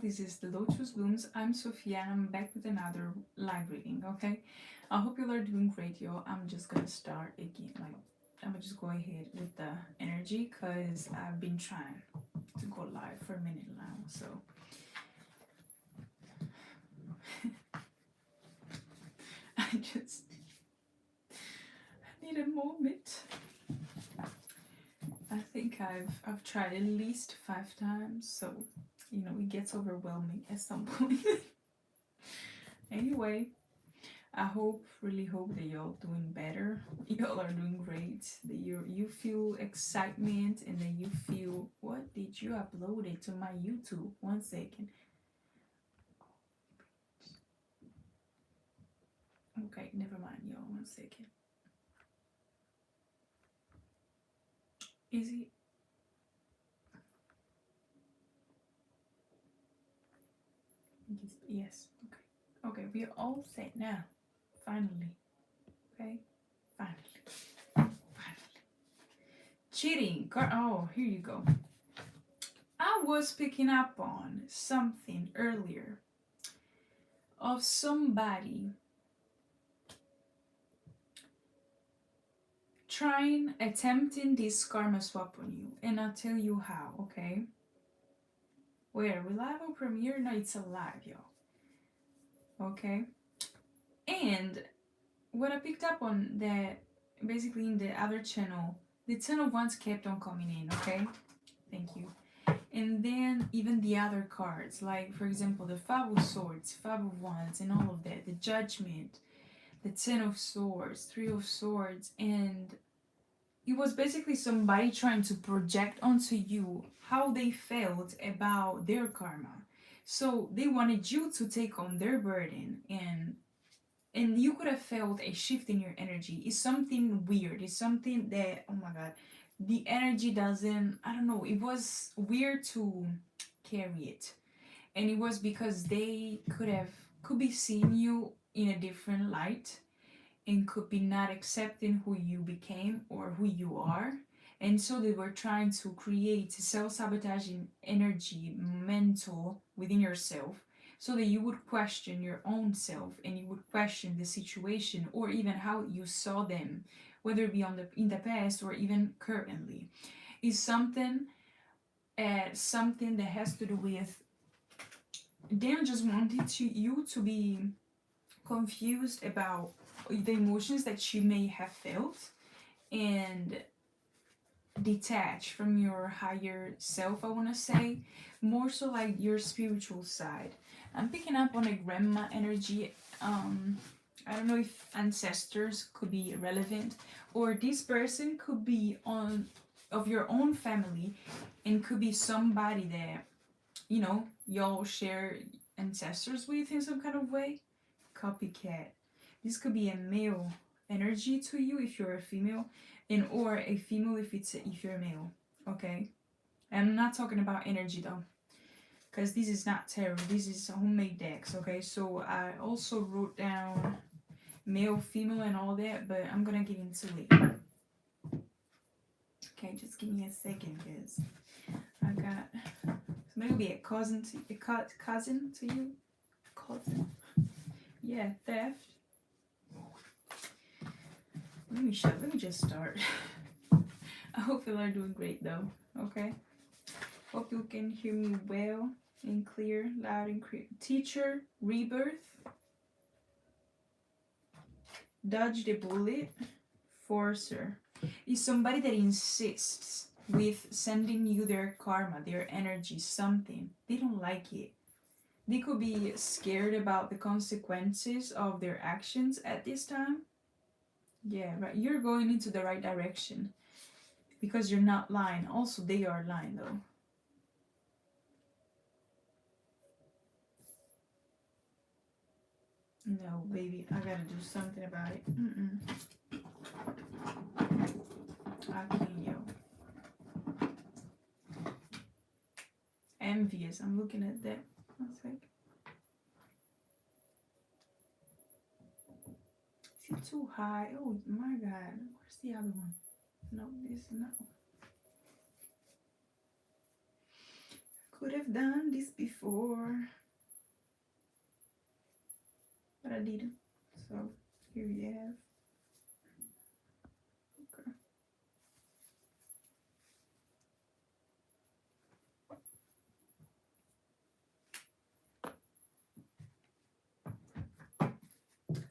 This is the Lotus Blooms. I'm Sophia and I'm back with another live reading, okay? I hope you are doing great, yo. I'm just gonna start again. I'm gonna just go ahead with the energy because I've been trying to go live for a minute now, so. I need a moment. I think I've tried at least 5 times, so you know it gets overwhelming at some point. Anyway, I really hope that y'all doing better. Y'all are doing great. That you feel excitement and that you feel, what did you upload it to my YouTube? 1 second. Okay, never mind, y'all. 1 second. Is it? Yes. Okay. Okay, we are all set now. Finally. Okay. Finally. Cheating. Oh, here you go. I was picking up on something earlier of somebody attempting this karma swap on you, and I'll tell you how, okay? Where? We live on Premiere? No, it's a live, y'all. Okay? And what I picked up on that, basically in the other channel, the 10 of Wands kept on coming in, okay? Thank you. And then even the other cards, like for example, the 5 of Swords, 5 of Wands, and all of that, the Judgment, the 10 of Swords, 3 of Swords, and it was basically somebody trying to project onto you how they felt about their karma. So they wanted you to take on their burden, and you could have felt a shift in your energy. It's something weird. It's something that, oh my God, the energy doesn't, I don't know, it was weird to carry it. And it was because they could be seeing you in a different light, and could be not accepting who you became or who you are. And so they were trying to create self-sabotaging energy, mental, within yourself, so that you would question your own self and you would question the situation or even how you saw them, whether it be in the past or even currently. Is something that has to do with them just wanting you to be confused about the emotions that you may have felt and detached from your higher self, I want to say, more so like your spiritual side. I'm picking up on a grandma energy. I don't know if ancestors could be relevant, or this person could be of your own family, and could be somebody that, you know, y'all share ancestors with in some kind of way. Copycat. This could be a male energy to you if you're a female, and or a female if you're a male. Okay, I'm not talking about energy though, because this is not tarot. This is homemade decks. Okay, so I also wrote down male, female, and all that, but I'm gonna get into it. Okay, just give me a second, because I got somebody will be a cousin to you. Cousin. Yeah, theft. Let me just start. I hope you are doing great though, okay? Hope you can hear me well and clear, loud and clear. Teacher, rebirth. Dodge the bullet. Forcer. Is somebody that insists with sending you their karma, their energy, something. They don't like it. They could be scared about the consequences of their actions at this time. Yeah, right. You're going into the right direction because you're not lying. Also, they are lying though. No, baby, I gotta do something about it. 𝐒𝐢𝐬. Envious. I'm looking at that. One sec. Is it too high? Oh my God. Where's the other one? No, this no. Could have done this before. I didn't. So here you have.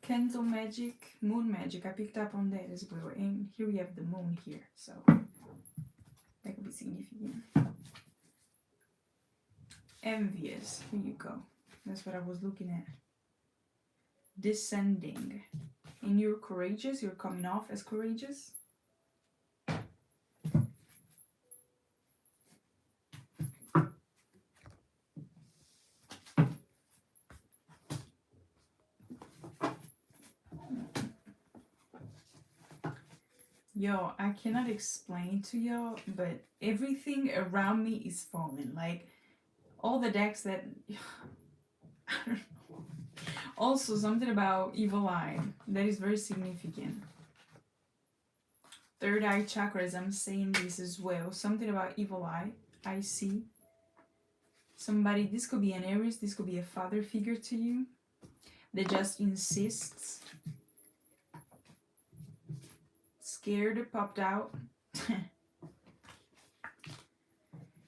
Candle magic, moon magic. I picked up on that as well. And here we have the moon here. So that could be significant. Envious. Here you go. That's what I was looking at. Descending. And you're courageous. You're coming off as courageous. Yo, I cannot explain to y'all, but everything around me is falling. Like, all the decks that... I don't know. Also, something about evil eye. That is very significant. Third eye chakras, I'm saying this as well. Something about evil eye. I see. Somebody, this could be an Aries. This could be a father figure to you. That just insists. Scared popped out.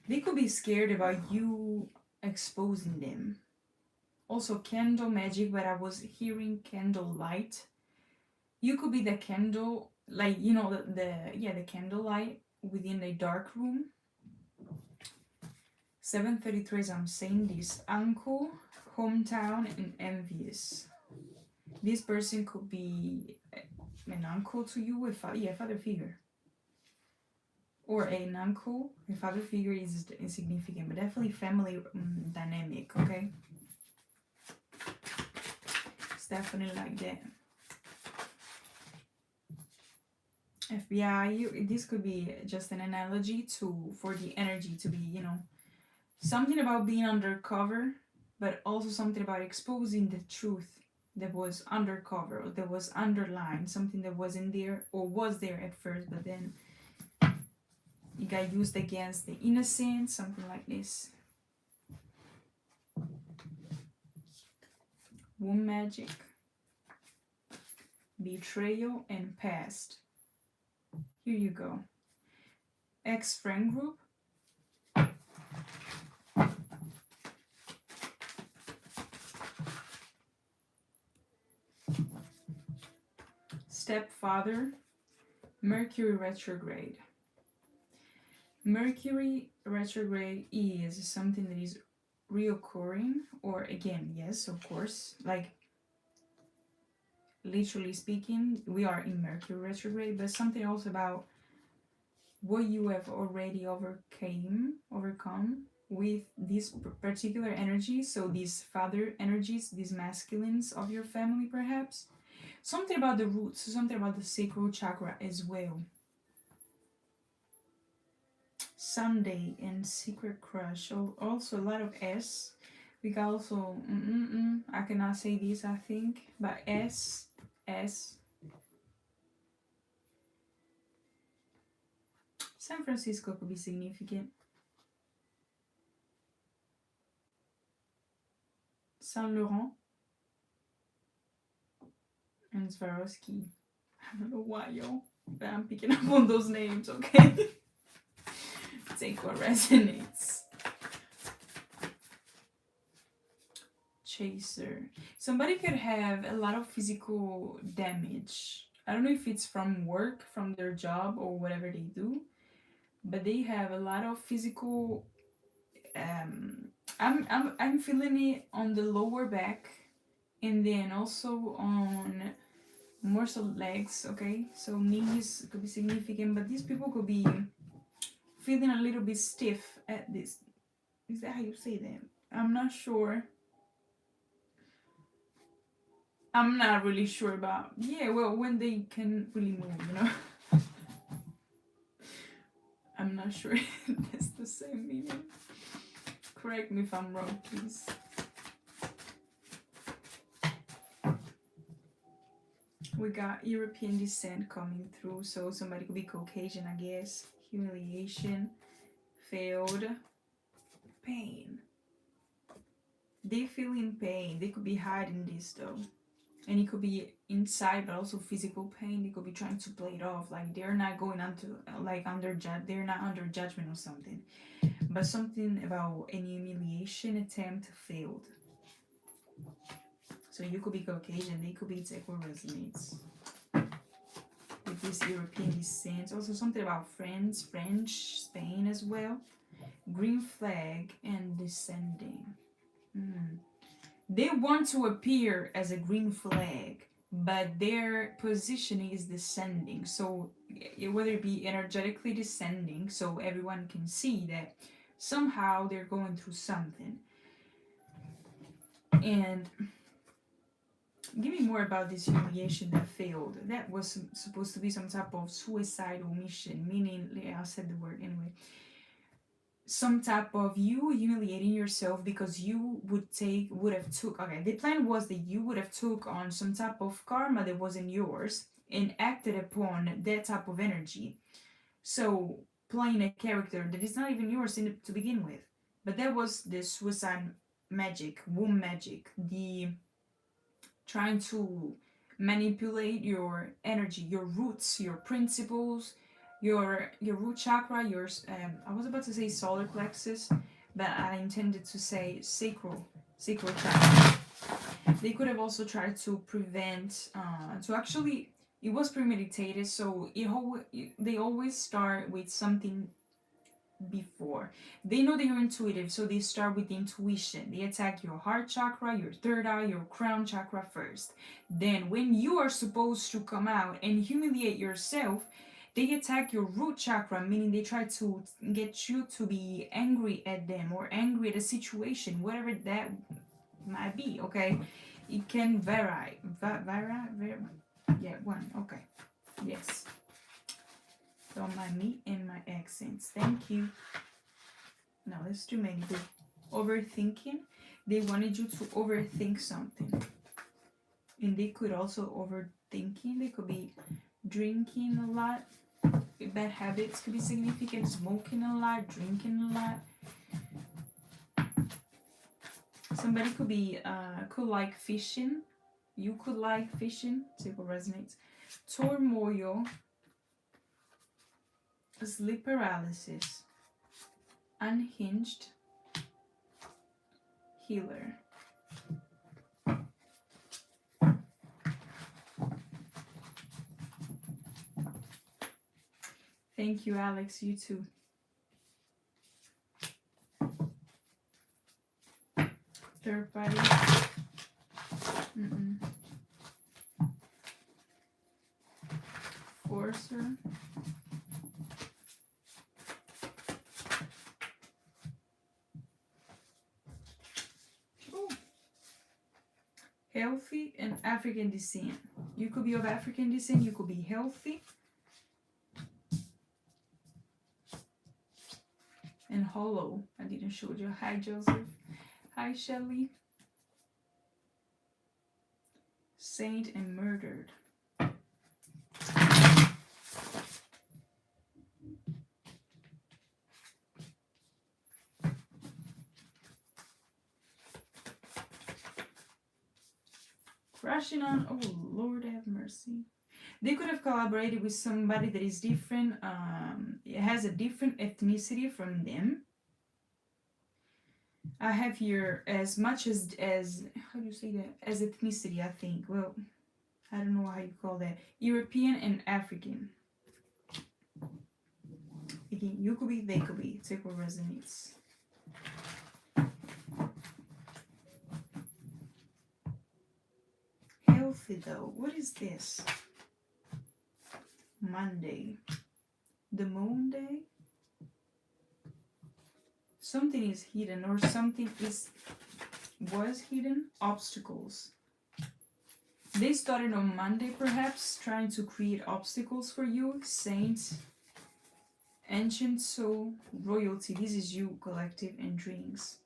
They could be scared about you exposing them. Also candle magic, but I was hearing candle light. You could be the candle, like, you know, the candle light within a dark room. 733, I'm saying this. Uncle, hometown, and envious. This person could be an uncle to you, a father figure. Or an uncle, a father figure is insignificant, but definitely family dynamic, okay? It's definitely like that. FBI, this could be just an analogy for the energy to be, you know, something about being undercover, but also something about exposing the truth that was undercover, or that was underlined, something that wasn't there or was there at first, but then it got used against the innocent, something like this. Womb magic, betrayal, and past. Here you go. Ex-friend group. Stepfather, Mercury retrograde. Mercury retrograde is something that is reoccurring, or again, yes, of course, like literally speaking, we are in Mercury retrograde, but something also about what you have already overcome with this particular energy. So these father energies, these masculines of your family, perhaps. Something about the roots, something about the sacral chakra as well. Sunday and secret crush. Also a lot of S. We got also, I cannot say this, I think, but S. San Francisco could be significant. Saint Laurent. And Swarovski. I don't know why, y'all, but I'm picking up on those names, okay? Take what resonates. Chaser. Somebody could have a lot of physical damage. I don't know if it's from work, from their job, or whatever they do, but they have a lot of physical. I'm feeling it on the lower back, and then also on more so legs. Okay, so knees could be significant, but these people could be feeling a little bit stiff at this. Is that how you say that? I'm not sure. I'm not really sure about. Yeah, well, when they can really move, you know. I'm not sure that's the same meaning. Correct me if I'm wrong, please. We got European descent coming through, so somebody could be Caucasian, I guess. Humiliation, failed, pain. They feel in pain. They could be hiding this though. And it could be inside, but also physical pain. They could be trying to play it off, like they're not going onto, like they're not under judgment or something. But something about an humiliation attempt failed. So you could be Caucasian, they could be 𝐶𝐤𝐞𝐫𝐲 with this European descent. Also something about France, French, Spain as well. Green flag and descending. They want to appear as a green flag, but their positioning is descending. So whether it be energetically descending, so everyone can see that somehow they're going through something. And give me more about this humiliation that failed. That was supposed to be some type of suicidal mission, meaning, I said the word anyway, some type of you humiliating yourself because you would have took, okay, the plan was that you would have took on some type of karma that wasn't yours and acted upon that type of energy. So playing a character that is not even yours to begin with. But that was the suicide magic, womb magic, the trying to manipulate your energy, your roots, your principles, your root chakra, your I was about to say solar plexus, but I intended to say sacral chakra. They could have also tried to prevent, to actually, it was premeditated, so they always start with something before. They know that you're intuitive, so they start with the intuition. They attack your heart chakra, your third eye, your crown chakra first. Then when you are supposed to come out and humiliate yourself, they attack your root chakra, meaning they try to get you to be angry at them or angry at a situation, whatever that might be, okay? It can vary. Yeah, one, okay. Yes. Don't mind me and my accents. Thank you. No, there's too many. Overthinking. They wanted you to overthink something. And they could also overthinking. They could be drinking a lot. Bad habits could be significant. Smoking a lot. Drinking a lot. Somebody could be, could like fishing. You could like fishing. Super resonates. Turmoil. Sleep paralysis, unhinged, healer. Thank you, Alex. You too. Third party. Forcer. Healthy and African descent. You could be of African descent, you could be healthy. And hollow. I didn't show you. Hi, Joseph. Hi, Shelly. Saint and murdered. Crashing on, oh Lord have mercy. They could have collaborated with somebody that is different, it has a different ethnicity from them. I have here as much as how do you say that? As ethnicity, I think. Well, I don't know how you call that. European and African. Again, you could be, they could be. Take what resonates. Healthy though. What is this? Monday. The moon day? Something is hidden or something was hidden. Obstacles. They started on Monday perhaps, trying to create obstacles for you. Saints. Ancient soul. Royalty. This is you, collective, and dreams.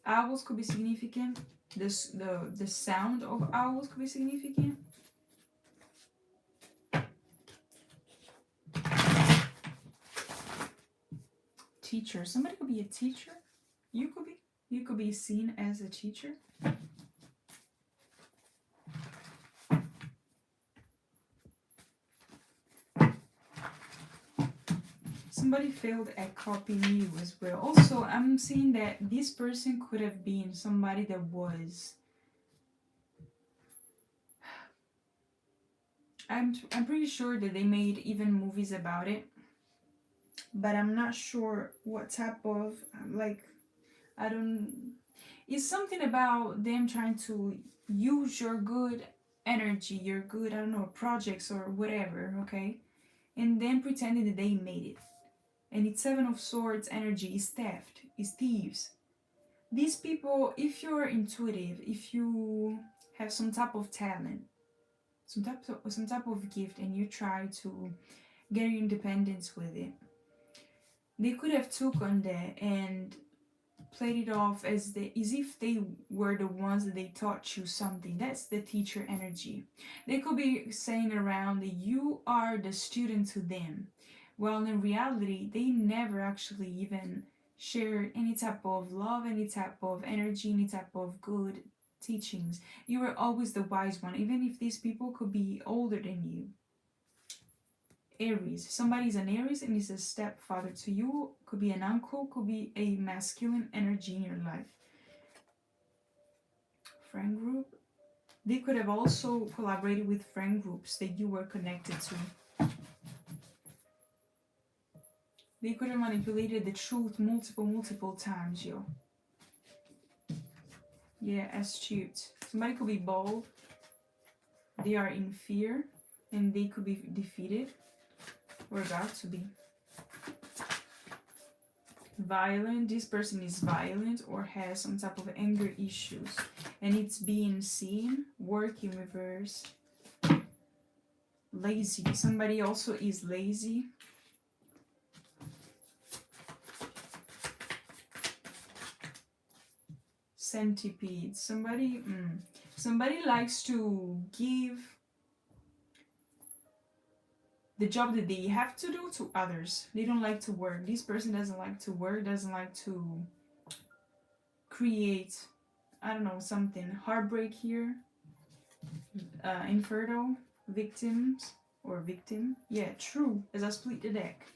Owls could be significant. The sound of owls could be significant. Teacher. Somebody could be a teacher. You could be seen as a teacher. somebody failed at copying you as well. Also, I'm seeing that this person could have been somebody that was... I'm pretty sure that they made even movies about it. But I'm not sure what type of, like, I don't... It's something about them trying to use your good energy, your good, I don't know, projects or whatever, okay? And then pretending that they made it. And it's Seven of Swords energy is theft, is thieves. These people, if you're intuitive, if you have some type of talent, some type of gift, and you try to get your independence with it, they could have took on that and played it off as if they were the ones that they taught you something. That's the teacher energy. They could be saying around that you are the student to them. Well, in reality, they never actually even share any type of love, any type of energy, any type of good teachings. You were always the wise one, even if these people could be older than you. Aries. Somebody's an Aries and is a stepfather to you. Could be an uncle, could be a masculine energy in your life. Friend group. They could have also collaborated with friend groups that you were connected to. They could have manipulated the truth multiple times, yo. Yeah, astute. Somebody could be bold. They are in fear and they could be defeated. Or about to be. Violent. This person is violent or has some type of anger issues. And it's being seen. Work in reverse. Lazy. Somebody also is lazy. Centipede. Somebody likes to give the job that they have to do to others. They don't like to work. This person doesn't like to work, doesn't like to create, I don't know, something. Heartbreak here. Infertile. Victims. Or victim. Yeah, true. As I split the deck.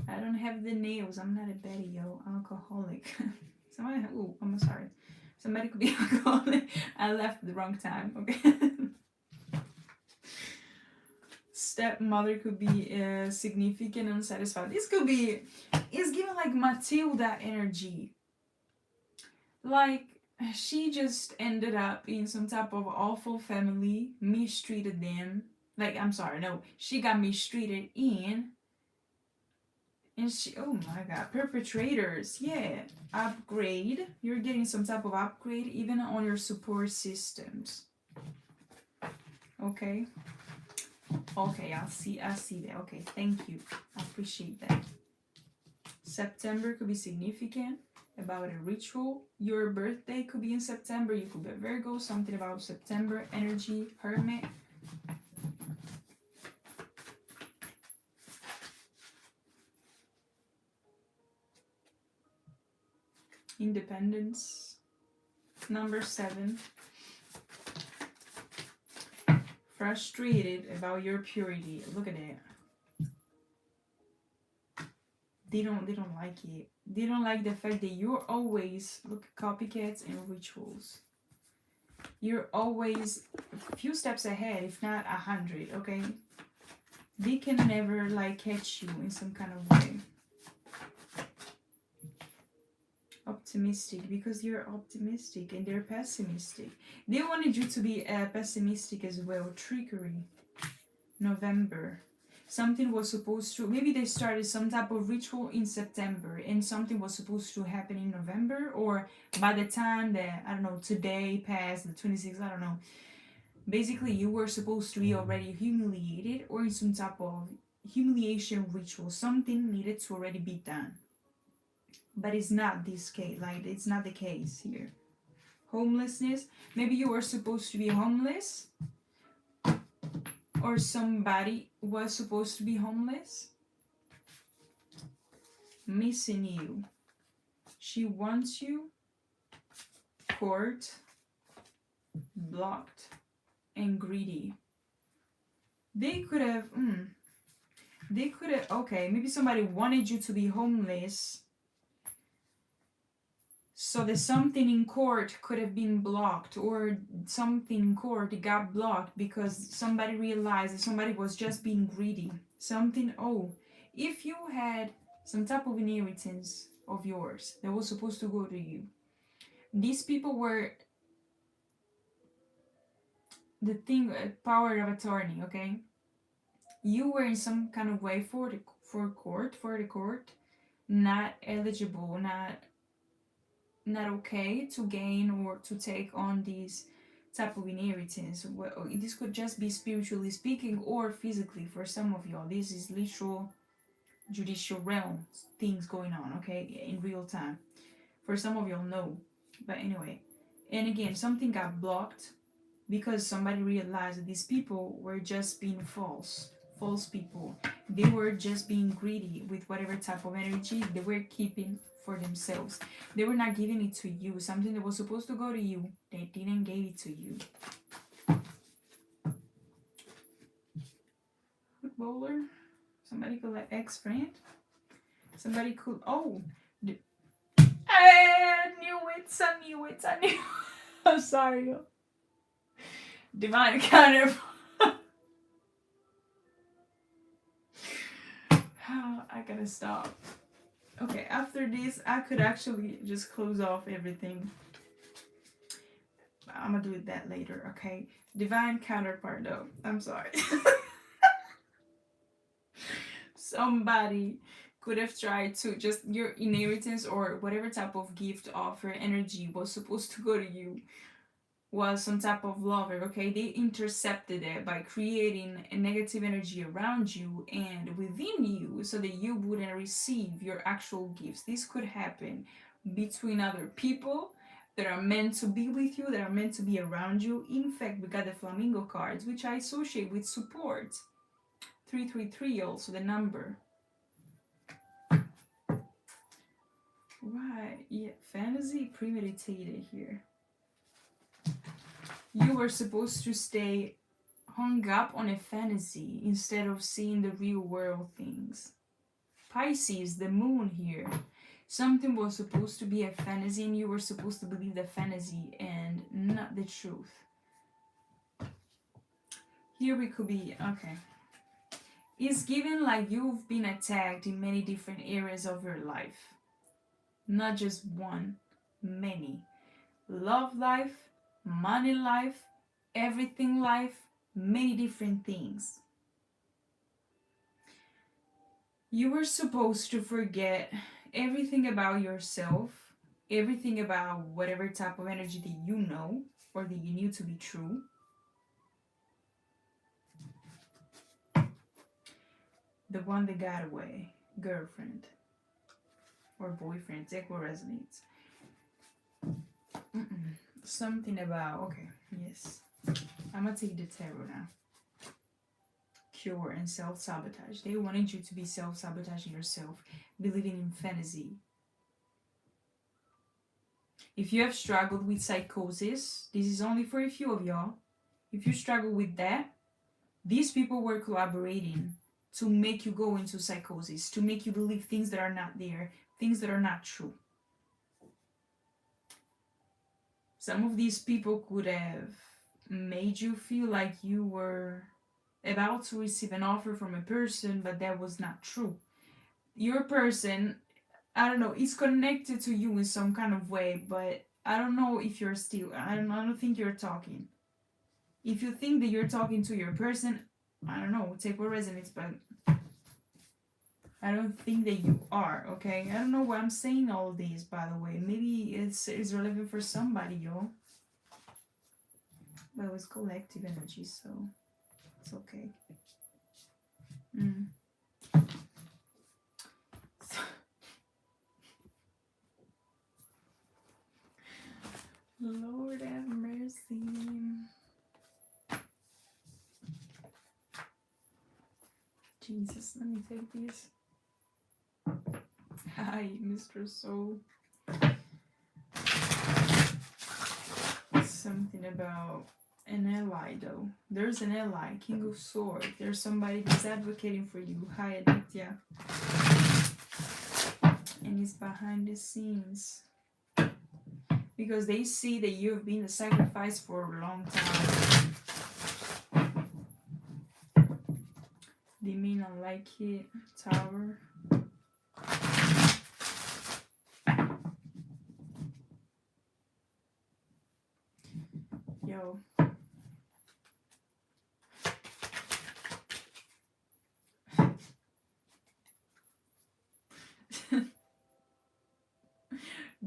I don't have the nails. I'm not a Betty, yo. Alcoholic. Somebody, oh, I'm sorry. Somebody could be alcoholic. I left the wrong time, okay? Stepmother could be significant, unsatisfied. This could be, it's given like Matilda energy. Like, she just ended up in some type of awful family, mistreated them. Like, I'm sorry, no. She got mistreated in. And she, oh my god, perpetrators, yeah. Upgrade. You're getting some type of upgrade even on your support systems. Okay. Okay, I see that. Okay, thank you. I appreciate that. September could be significant about a ritual. Your birthday could be in September. You could be a Virgo, something about September energy, Hermit. Independence. Number 7. Frustrated about your purity. Look at that. They don't like it. They don't like the fact that you're always, look, copycats and rituals. You're always a few steps ahead, if not 100, okay? They can never like catch you in some kind of way. Optimistic, because you're optimistic and they're pessimistic. They wanted you to be pessimistic as well. Trickery. November. Something was supposed to, maybe they started some type of ritual in September and something was supposed to happen in November, or by the time that, I don't know, today passed the 26th, I don't know. Basically, you were supposed to be already humiliated or in some type of humiliation ritual. Something needed to already be done. But it's not this case, like it's not the case here. Homelessness, maybe you were supposed to be homeless, or somebody was supposed to be homeless. Missing you. She wants you. Court. Blocked. And greedy. They could have, okay, maybe somebody wanted you to be homeless. So the something in court could have been blocked, or something in court got blocked because somebody realized that somebody was just being greedy. Something, if you had some type of inheritance of yours that was supposed to go to you, these people were the thing, power of attorney, okay? You were in some kind of way for the court, not eligible, not okay to gain or to take on these type of inheritance. Well, this could just be spiritually speaking or physically for some of y'all. This is literal judicial realm things going on, okay, in real time. For some of y'all, no. But anyway, and again, something got blocked because somebody realized that these people were just being false people. They were just being greedy with whatever type of energy they were keeping for themselves. They were not giving it to you. Something that was supposed to go to you, they didn't give it to you. Footballer, somebody could like ex-friend, somebody could, I knew it. I'm sorry. Divine counter. I gotta stop. Okay, after this, I could actually just close off everything. I'm gonna do that later, okay? Divine counterpart, though. I'm sorry. Somebody could have tried to just, your inheritance or whatever type of gift, offer, energy was supposed to go to you was some type of lover, okay? They intercepted it by creating a negative energy around you and within you so that you wouldn't receive your actual gifts. This could happen between other people that are meant to be with you, that are meant to be around you. In fact, we got the flamingo cards, which I associate with support. 333 also, the number. Right, yeah, fantasy premeditated here. You were supposed to stay hung up on a fantasy instead of seeing the real world things. Pisces, the moon here. Something was supposed to be a fantasy and you were supposed to believe the fantasy and not the truth. Here we could be, okay. It's given like you've been attacked in many different areas of your life. Not just one, many. Love life, money life, everything life, many different things. You were supposed to forget everything about yourself, everything about whatever type of energy that you know or that you knew to be true. The one that got away, girlfriend or boyfriend, take what resonates. Something about, okay, yes. I'm gonna take the tarot now. Cure and self-sabotage. They wanted you to be self-sabotaging yourself, believing in fantasy. If you have struggled with psychosis, this is only for a few of y'all. If you struggle with that, these people were collaborating to make you go into psychosis, to make you believe things that are not there, things that are not true. Some of these people could have made you feel like you were about to receive an offer from a person, but that was not true. Your person, I don't know, is connected to you in some kind of way, but I don't know if you're still, I don't think you're talking. If you think that you're talking to your person, I don't know, take what resonates, but I don't think that you are, okay? I don't know why I'm saying all this, by the way. Maybe it's relevant for somebody, yo. But it was collective energy, so it's okay. Lord have mercy. Jesus, let me take these. Hi, Mr. Soul. Something about an ally though. There's an ally, King of Swords. There's somebody who's advocating for you, 𝐼𝐢𝐻. And he's behind the scenes. Because they see that you've been a sacrifice for a long time. They may not like it. Tower. Yo.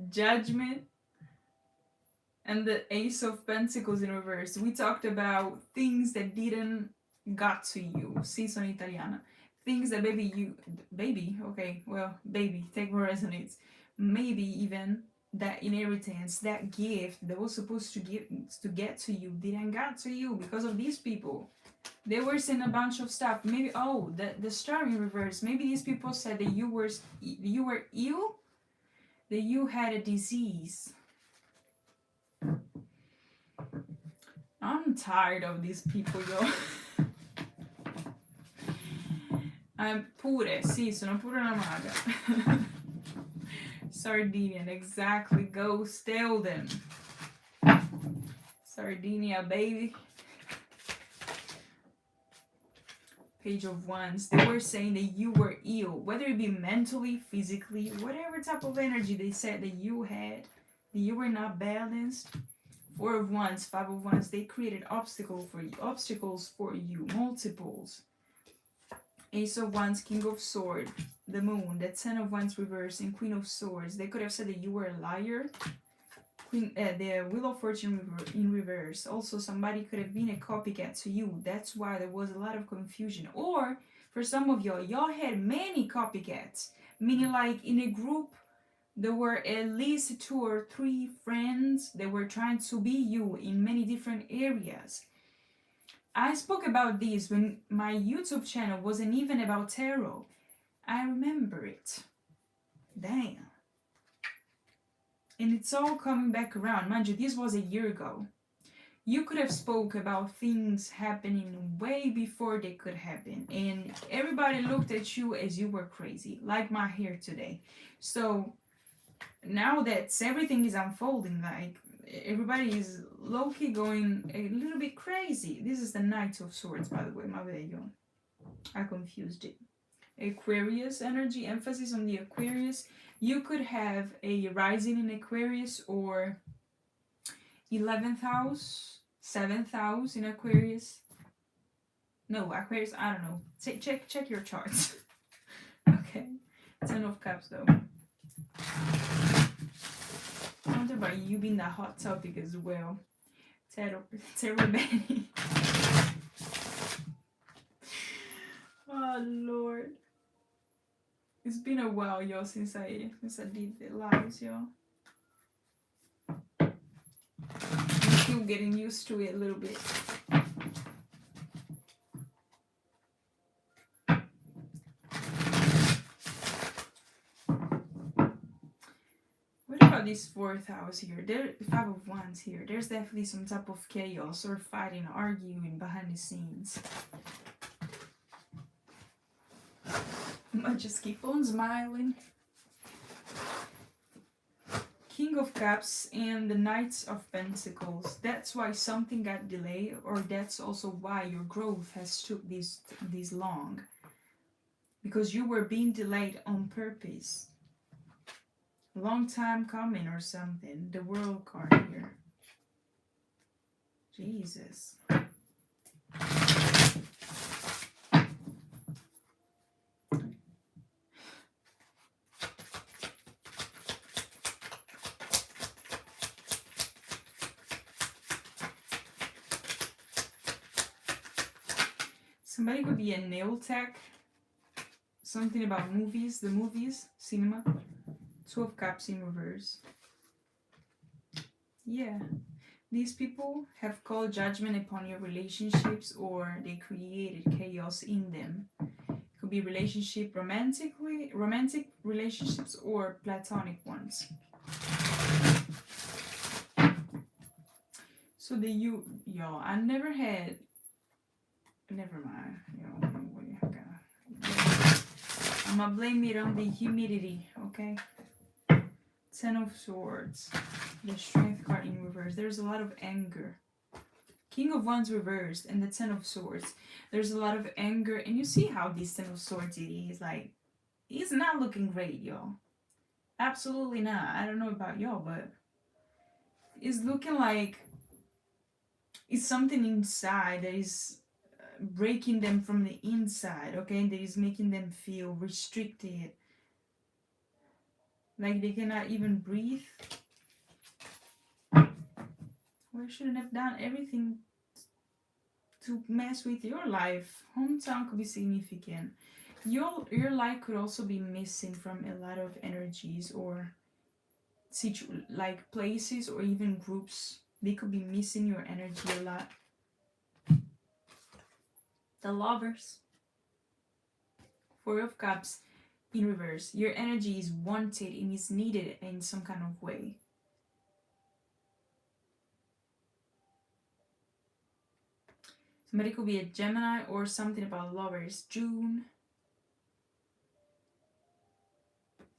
Judgment and the Ace of Pentacles in reverse. We talked about things that didn't got to you. Sì, sono italiana. Things that baby, take what resonates. Maybe even that inheritance, that gift that was supposed to get to you didn't get to you because of these people. They were saying a bunch of stuff. Maybe the star in reverse. Maybe these people said that you were ill, that you had a disease. I'm tired of these people, yo. Sì, sono pure una maga. Sardinian, exactly. Go steal them. Sardinia, baby. Page of Wands. They were saying that you were ill, whether it be mentally, physically, whatever type of energy they said that you had, that you were not balanced. Four of Wands, Five of Wands. They created obstacles for you, multiples. Ace of Wands, King of Swords, the Moon, the Ten of Wands reverse, and Queen of Swords. They could have said that you were a liar. The Wheel of Fortune in reverse. Also, somebody could have been a copycat to you. That's why there was a lot of confusion. Or, for some of y'all had many copycats. Meaning, like, in a group, there were at least 2 or 3 friends that were trying to be you in many different areas. I spoke about this when my YouTube channel wasn't even about tarot. I remember it. Damn. And it's all coming back around. Mind you, this was a year ago. You could have spoke about things happening way before they could happen. And everybody looked at you as you were crazy. Like my hair today. So now that everything is unfolding, like everybody is low-key going a little bit crazy. This is the Knight of Swords, by the way, my bad. I confused it. Aquarius energy, emphasis on the Aquarius. You could have a rising in Aquarius or 11th house, 7th house in Aquarius. No, Aquarius, I don't know. Check your charts. Okay. 10 of Cups though. I wonder about you being that hot topic as well. Tarot Benny. Oh Lord. It's been a while, y'all, since I did the lives, y'all. I'm still getting used to it a little bit. What about this 4th house here? There, 5 of Wands here. There's definitely some type of chaos or fighting, arguing behind the scenes. I just keep on smiling. King of Cups and the Knights of Pentacles. That's why something got delayed, or that's also why your growth has took this long. Because you were being delayed on purpose. Long time coming or something. The World card here. Jesus. Somebody could be a nail tech. Something about movies, the movies, cinema. 2 of Cups in reverse. Yeah. These people have called judgment upon your relationships, or they created chaos in them. It could be romantic relationships or platonic ones. So y'all, I never had. Never mind. I'm gonna blame it on the humidity, okay? Ten of Swords. The Strength card in reverse. There's a lot of anger. King of Wands reversed and the Ten of Swords. There's a lot of anger. And you see how this Ten of Swords is. Like, he's not looking great, y'all. Absolutely not. I don't know about y'all, but it's looking like it's something inside that is breaking them from the inside, okay? That is making them feel restricted. Like they cannot even breathe. Well, shouldn't have done everything to mess with your life. Hometown could be significant. Your life could also be missing from a lot of energies or like places or even groups. They could be missing your energy a lot. The Lovers. Four of Cups in reverse. Your energy is wanted and is needed in some kind of way. Somebody could be a Gemini or something about lovers. June.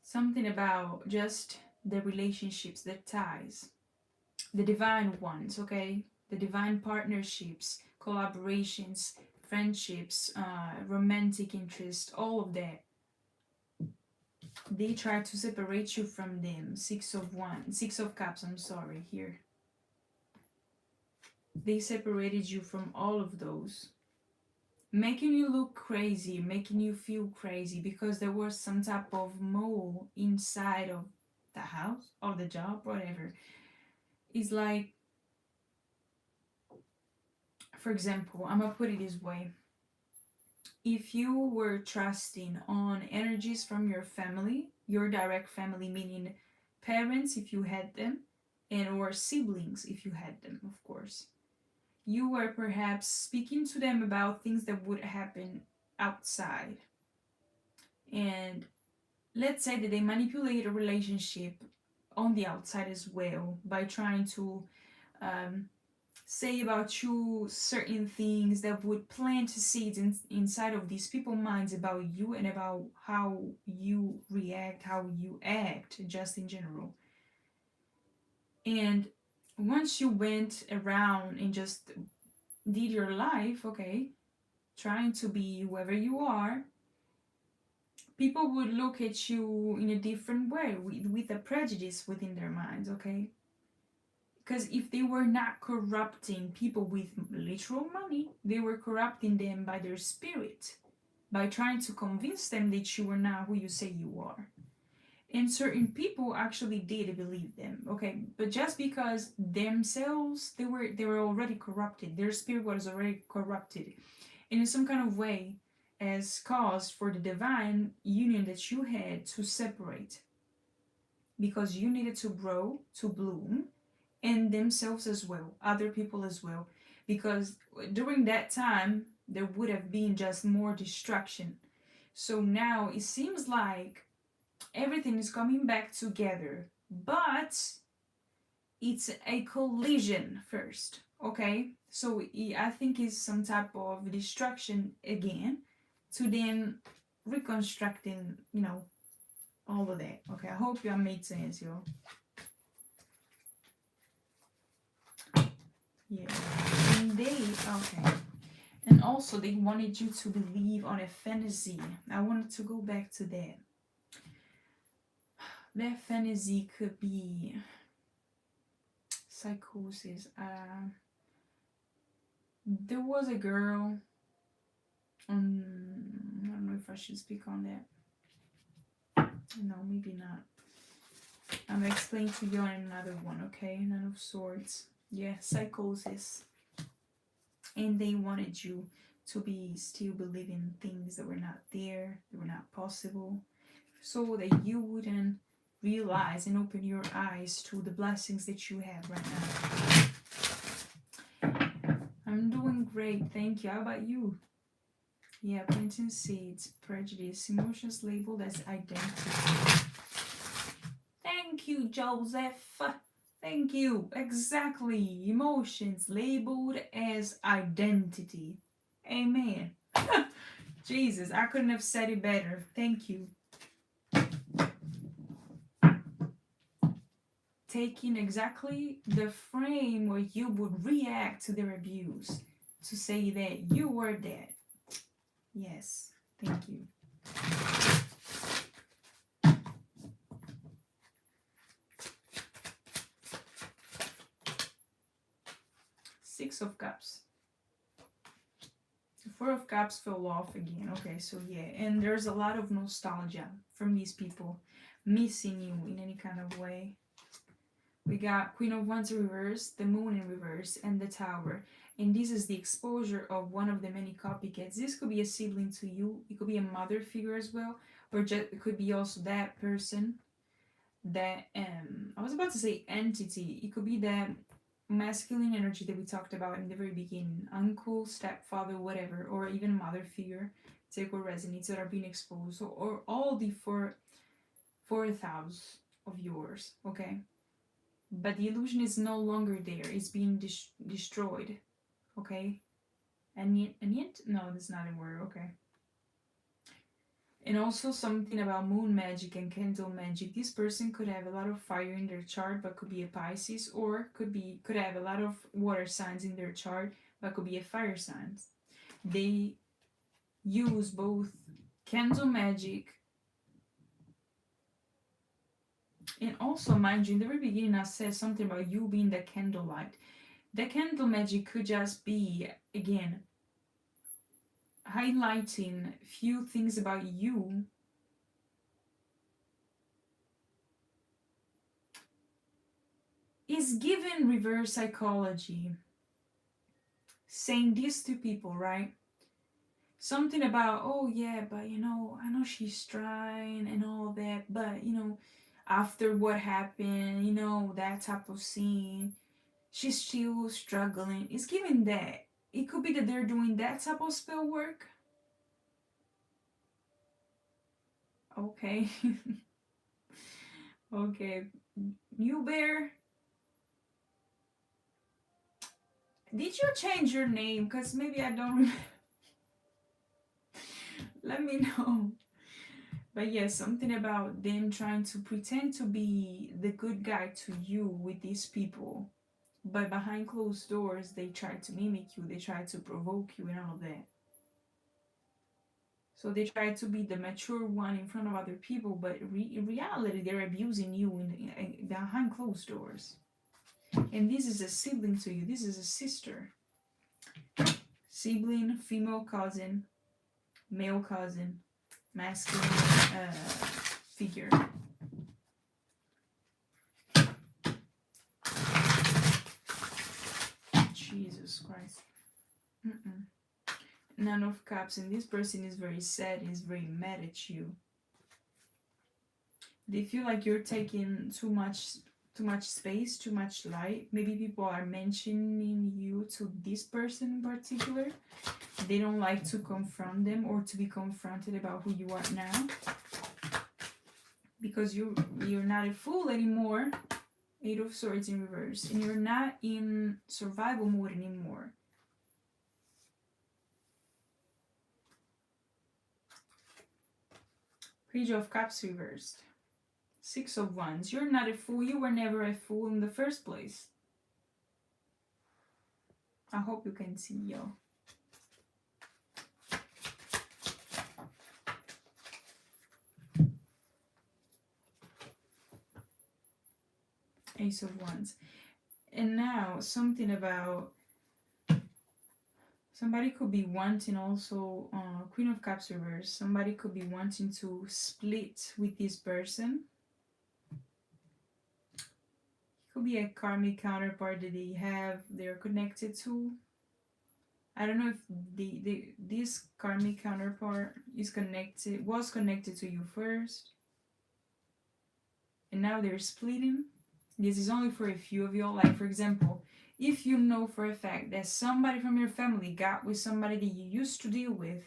Something about just the relationships, the ties. The divine ones, okay? The divine partnerships, collaborations, friendships, romantic interest, all of that. They try to separate you from them. Six of Cups, I'm sorry, here. They separated you from all of those, making you look crazy, making you feel crazy because there was some type of mole inside of the house or the job, whatever. It's like, for example, I'm gonna put it this way. If you were trusting on energies from your family, your direct family, meaning parents if you had them, and or siblings if you had them, of course, you were perhaps speaking to them about things that would happen outside. And let's say that they manipulate a relationship on the outside as well by trying to say about you certain things that would plant seeds inside of these people's minds about you and about how you react, how you act, just in general. And once you went around and just did your life, okay, trying to be whoever you are, people would look at you in a different way, with a prejudice within their minds, okay? Because if they were not corrupting people with literal money, they were corrupting them by their spirit, by trying to convince them that you are not who you say you are. And certain people actually did believe them, okay? But just because themselves, they were already corrupted. Their spirit was already corrupted. And in some kind of way, as cause for the divine union that you had to separate. Because you needed to grow, to bloom, and themselves as well, other people as well. Because during that time, there would have been just more destruction. So now it seems like everything is coming back together, but it's a collision first, okay? So I think it's some type of destruction again to then reconstructing, all of that. Okay, I hope y'all made sense, y'all. Yeah, and okay. And also they wanted you to believe on a fantasy. I wanted to go back to that. That fantasy could be psychosis. There was a girl. I don't know if I should speak on that. No, maybe not. I'm gonna explain to you on another one, okay? Nine of Swords. Yeah, psychosis. And they wanted you to be still believing things that were not there, that were not possible, so that you wouldn't realize and open your eyes to the blessings that you have right now. I'm doing great, thank you. How about you? Yeah, planting seeds, prejudice, emotions labeled as identity. Thank you, Joseph. Thank you. Exactly. Emotions labeled as identity. Amen. Jesus, I couldn't have said it better. Thank you. Taking exactly the frame where you would react to their abuse to say that you were dead. Yes, thank you. Six of Cups. The Four of Cups fell off again. Okay, so yeah, and there's a lot of nostalgia from these people missing you in any kind of way. We got Queen of Wands in reverse, the Moon in reverse, and the Tower. And this is the exposure of one of the many copycats. This could be a sibling to you. It could be a mother figure as well. Or just, it could be also that person. That, I was about to say entity. It could be that masculine energy that we talked about in the very beginning. Uncle, stepfather, whatever. Or even mother figure. Take what resonates that are being exposed. Or all the fourth house of yours. Okay? But the illusion is no longer there. It's being destroyed. Okay? And yet? No, that's not a word. Okay. And also something about moon magic and candle magic. This person could have a lot of fire in their chart, but could be a Pisces, or could have a lot of water signs in their chart, but could be a fire sign. They use both candle magic. And also, mind you, in the very beginning, I said something about you being the candlelight. The candle magic could just be, again, highlighting few things about you is given reverse psychology. Saying this to people, right? Something about, oh yeah, but I know she's trying and all that, but after what happened, that type of scene, she's still struggling. It's giving that. It could be that they're doing that type of spell work. Okay. Okay. New Bear. Did you change your name? Because maybe I don't remember. Let me know. But yes, something about them trying to pretend to be the good guy to you with these people. But behind closed doors, they try to mimic you. They try to provoke you and all of that. So they try to be the mature one in front of other people, but in reality, they're abusing you behind closed doors. And this is a sibling to you. This is a sister. Sibling, female cousin, male cousin, masculine figure. Jesus Christ. Nine of Cups, and this person is very sad, is very mad at you. They feel like you're taking too much space, too much light. Maybe people are mentioning you to this person in particular. They don't like to confront them or to be confronted about who you are now, because you're not a fool anymore. Eight of Swords in reverse, and you're not in survival mode anymore. Page of Cups reversed. Six of Wands. You're not a fool. You were never a fool in the first place. I hope you can see, yo. Ace of Wands. And now something about somebody could be wanting also Queen of Cups reverse. Somebody could be wanting to split with this person. It could be a karmic counterpart that they're connected to. I don't know if this karmic counterpart was connected to you first, and now they're splitting. This is only for a few of y'all. Like, for example, if you know for a fact that somebody from your family got with somebody that you used to deal with,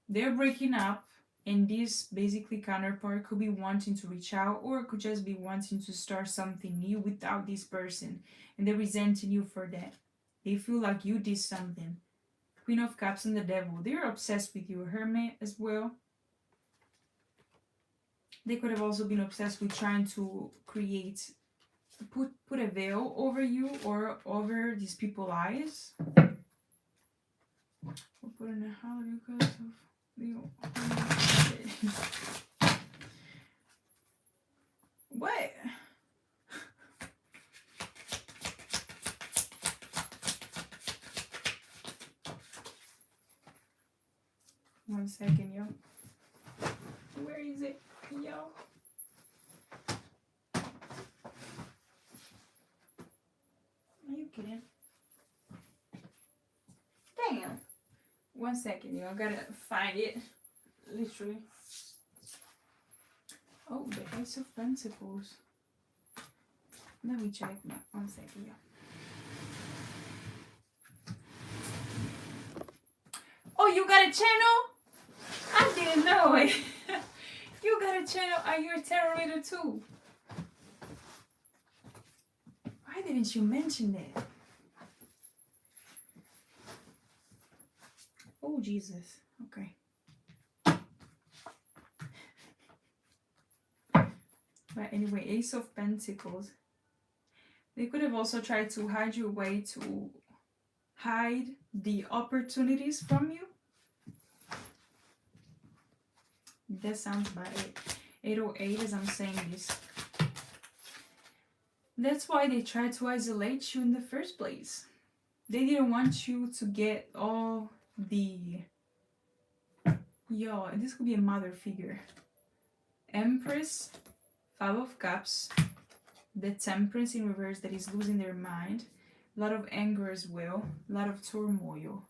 they're breaking up, And this basically counterpart could be wanting to reach out, or could just be wanting to start something new without this person. And they're resenting you for that. They feel like you did something. Queen of Cups and the Devil. They're obsessed with you. Hermit as well. They could have also been obsessed with trying to create, put a veil over you or over these people's eyes. We'll put in a holiday because of the. What? One second, yo. Where is it, yo? Are you kidding? Damn. 1 second, yo. I gotta find it. Literally. Oh, the Ace of Pentacles. Let me check now. 1 second, yo. Oh, you got a channel? I didn't know it. You got a channel. Are you a tarot reader too? Why didn't you mention that? Oh, Jesus. Okay. But anyway, Ace of Pentacles. They could have also tried to hide you away to hide the opportunities from you. That sounds about it. 808 as I'm saying this. That's why they tried to isolate you in the first place. They didn't want you to get all the... Yo, this could be a mother figure. Empress, 5 of Cups, the Temperance in reverse that is losing their mind. A lot of anger as well. A lot of turmoil.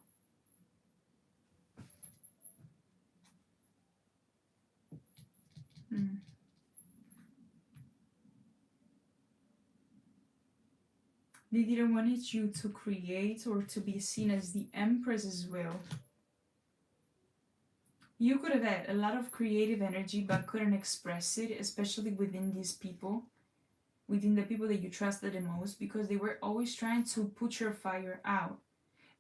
They didn't want you to create or to be seen as the Empress as well. You could have had a lot of creative energy but couldn't express it, especially within these people, within the people that you trusted the most, because they were always trying to put your fire out.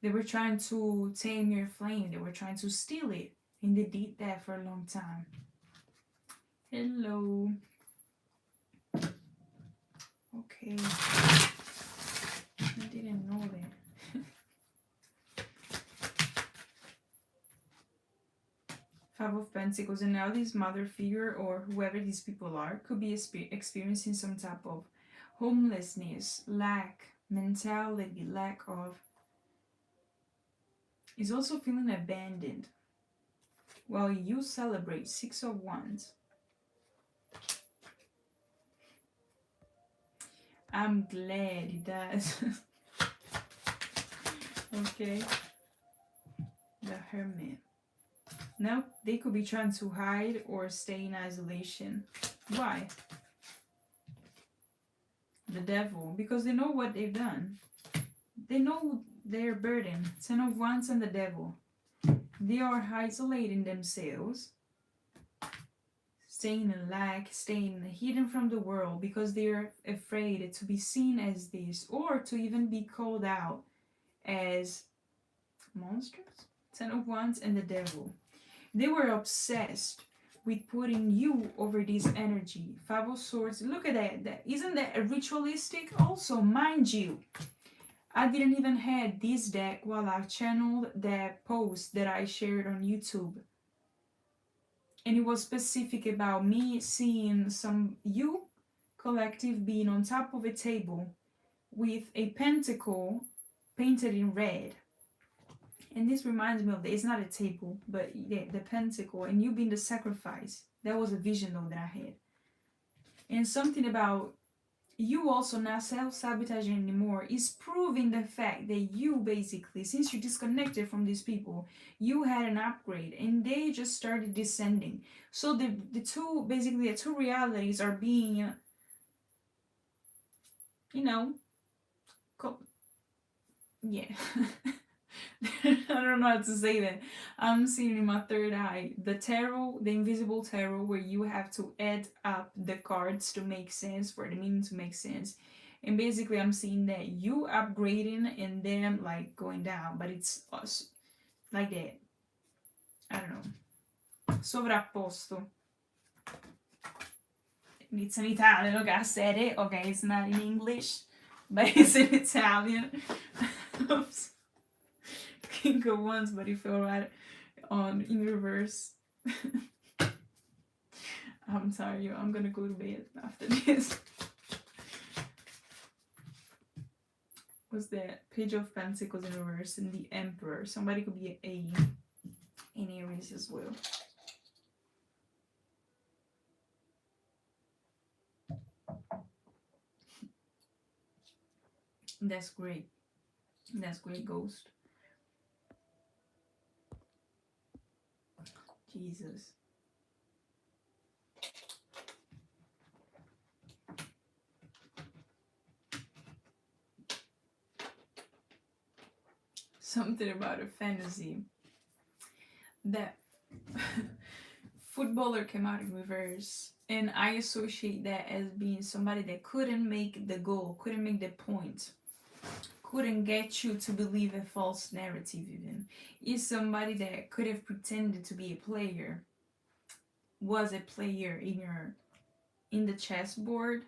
They were trying to tame your flame. They were trying to steal it. And they did that for a long time. Hello. Okay. I didn't know that. 5 of Pentacles. And now this mother figure or whoever these people are could be experiencing some type of homelessness, lack, mentality, lack of... Is also feeling abandoned. While you celebrate 6 of Wands. I'm glad he does. Okay. The Hermit. Now they could be trying to hide or stay in isolation. Why? The Devil. Because they know what they've done. They know their burden. 10 of Wands and the Devil. They are isolating themselves. Staying in lack, staying hidden from the world because they're afraid to be seen as this or to even be called out as monsters. 10 of Wands and the Devil. They were obsessed with putting you over this energy. 5 of Swords. Look at that. Isn't that ritualistic? Also, mind you, I didn't even have this deck while I channeled that post that I shared on YouTube. And it was specific about me seeing some you collective being on top of a table with a pentacle painted in red. And this reminds me of it's not a table, but yeah, the pentacle, and you being the sacrifice. That was a vision though that I had. And something about you also not self-sabotaging anymore is proving the fact that you basically, since you disconnected from these people, you had an upgrade and they just started descending. So the two realities are being, you know, yeah. I don't know how to say that. I'm seeing in my third eye the tarot, the invisible tarot, where you have to add up the cards to make sense, for the meaning to make sense. And basically, I'm seeing that you upgrading and them like going down, but it's us like that. I don't know. Sovrapposto. It's in Italian, okay, I said it. Okay, it's not in English, but it's in Italian. Oops. Can go once, but it fell right on in reverse. I'm sorry, I'm gonna go to bed after this. Was that Page of Pentacles in reverse and the Emperor? Somebody could be a in Aries as well. That's great. That's great, Ghost. Jesus. Something about a fantasy that footballer came out in reverse, and I associate that as being somebody that couldn't make the goal, couldn't make the point, couldn't get you to believe a false narrative. Even is somebody that could have pretended to be a player, was a player in the chessboard,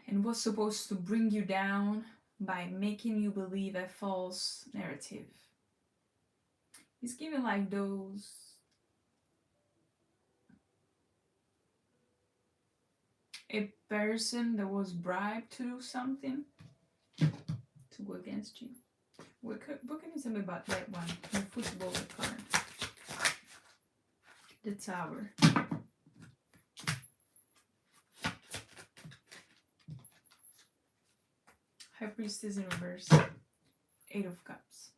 and was supposed to bring you down by making you believe a false narrative. He's giving like those a person that was bribed to do something to go against you. What can you tell me about that one? The football card. The Tower. High Priestess in reverse. 8 of Cups.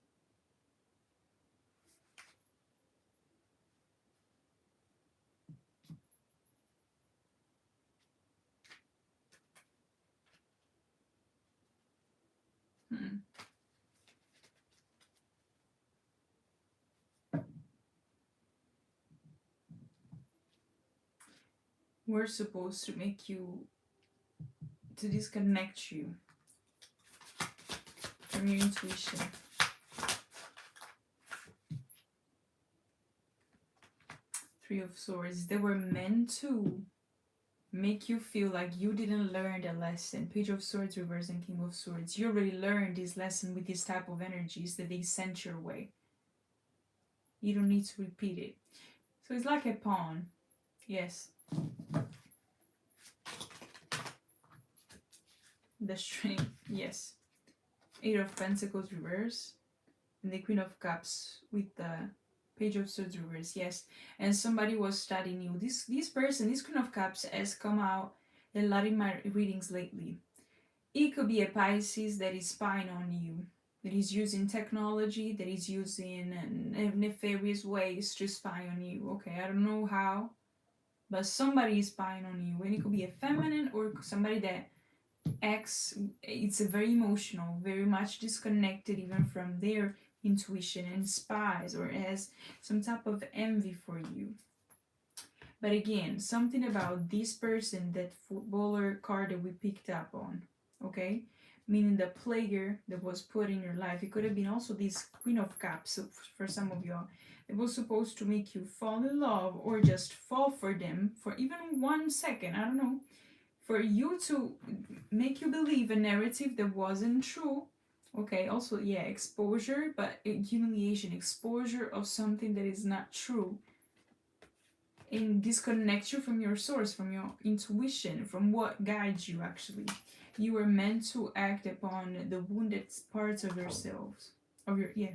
We're supposed to make you, to disconnect you from your intuition. Three of Swords. They were meant to make you feel like you didn't learn the lesson. Page of Swords reverse and King of Swords. You already learned this lesson with this type of energies that they sent your way. You don't need to repeat it. So it's like a pawn. Yes. The Strength. Yes. 8 of Pentacles reverse. And the Queen of Cups with the Page of Swords reverse. Yes. And somebody was studying you. This person, this Queen of Cups, has come out a lot in my readings lately. It could be a Pisces that is spying on you, that is using technology, that is using nefarious ways to spy on you. Okay, I don't know how, but somebody is spying on you. And it could be a feminine or somebody that acts, it's a very emotional, very much disconnected even from their intuition, and spies or has some type of envy for you. But again, something about this person, that footballer card that we picked up on, okay, meaning the player that was put in your life. It could have been also this Queen of Cups for some of y'all. It was supposed to make you fall in love or just fall for them for even 1 second. I don't know. For you to make you believe a narrative that wasn't true. Okay, also, yeah, exposure, but humiliation, exposure of something that is not true. And disconnect you from your source, from your intuition, from what guides you actually. You were meant to act upon the wounded parts of yourselves. The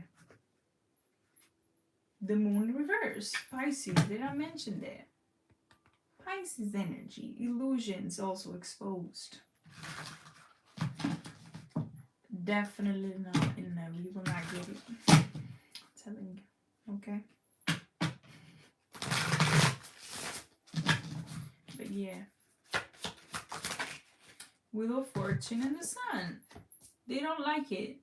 Moon reverse. Pisces, did I mention that? Pisces energy, illusions also exposed. Definitely not in there. You will not get it. I'm telling you. Okay. But yeah. Wheel of Fortune and the Sun. They don't like it.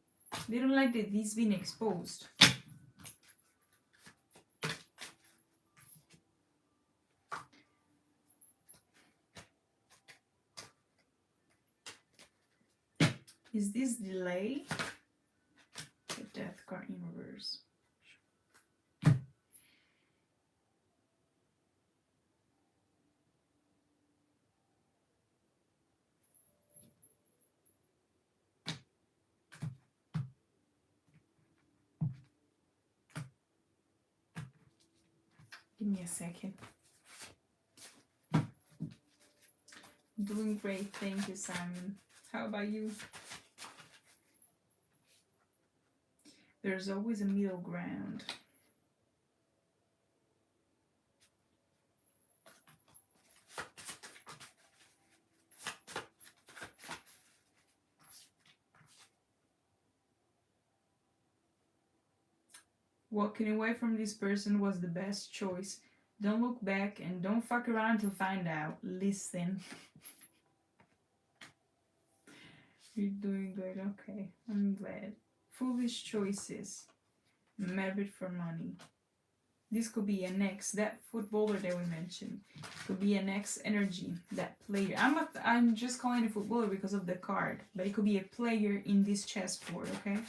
They don't like that this being exposed. Is this delay? The death card in reverse. Give me a second. Doing great, thank you, Simon. How about you? There's always a middle ground. Walking away from this person was the best choice. Don't look back and don't fuck around to find out. Listen. You're doing good, okay. I'm glad. Foolish choices. Married for money. This could be an ex, that footballer that we mentioned. Could be an ex energy, that player. I'm just calling it footballer because of the card, but it could be a player in this chessboard, okay?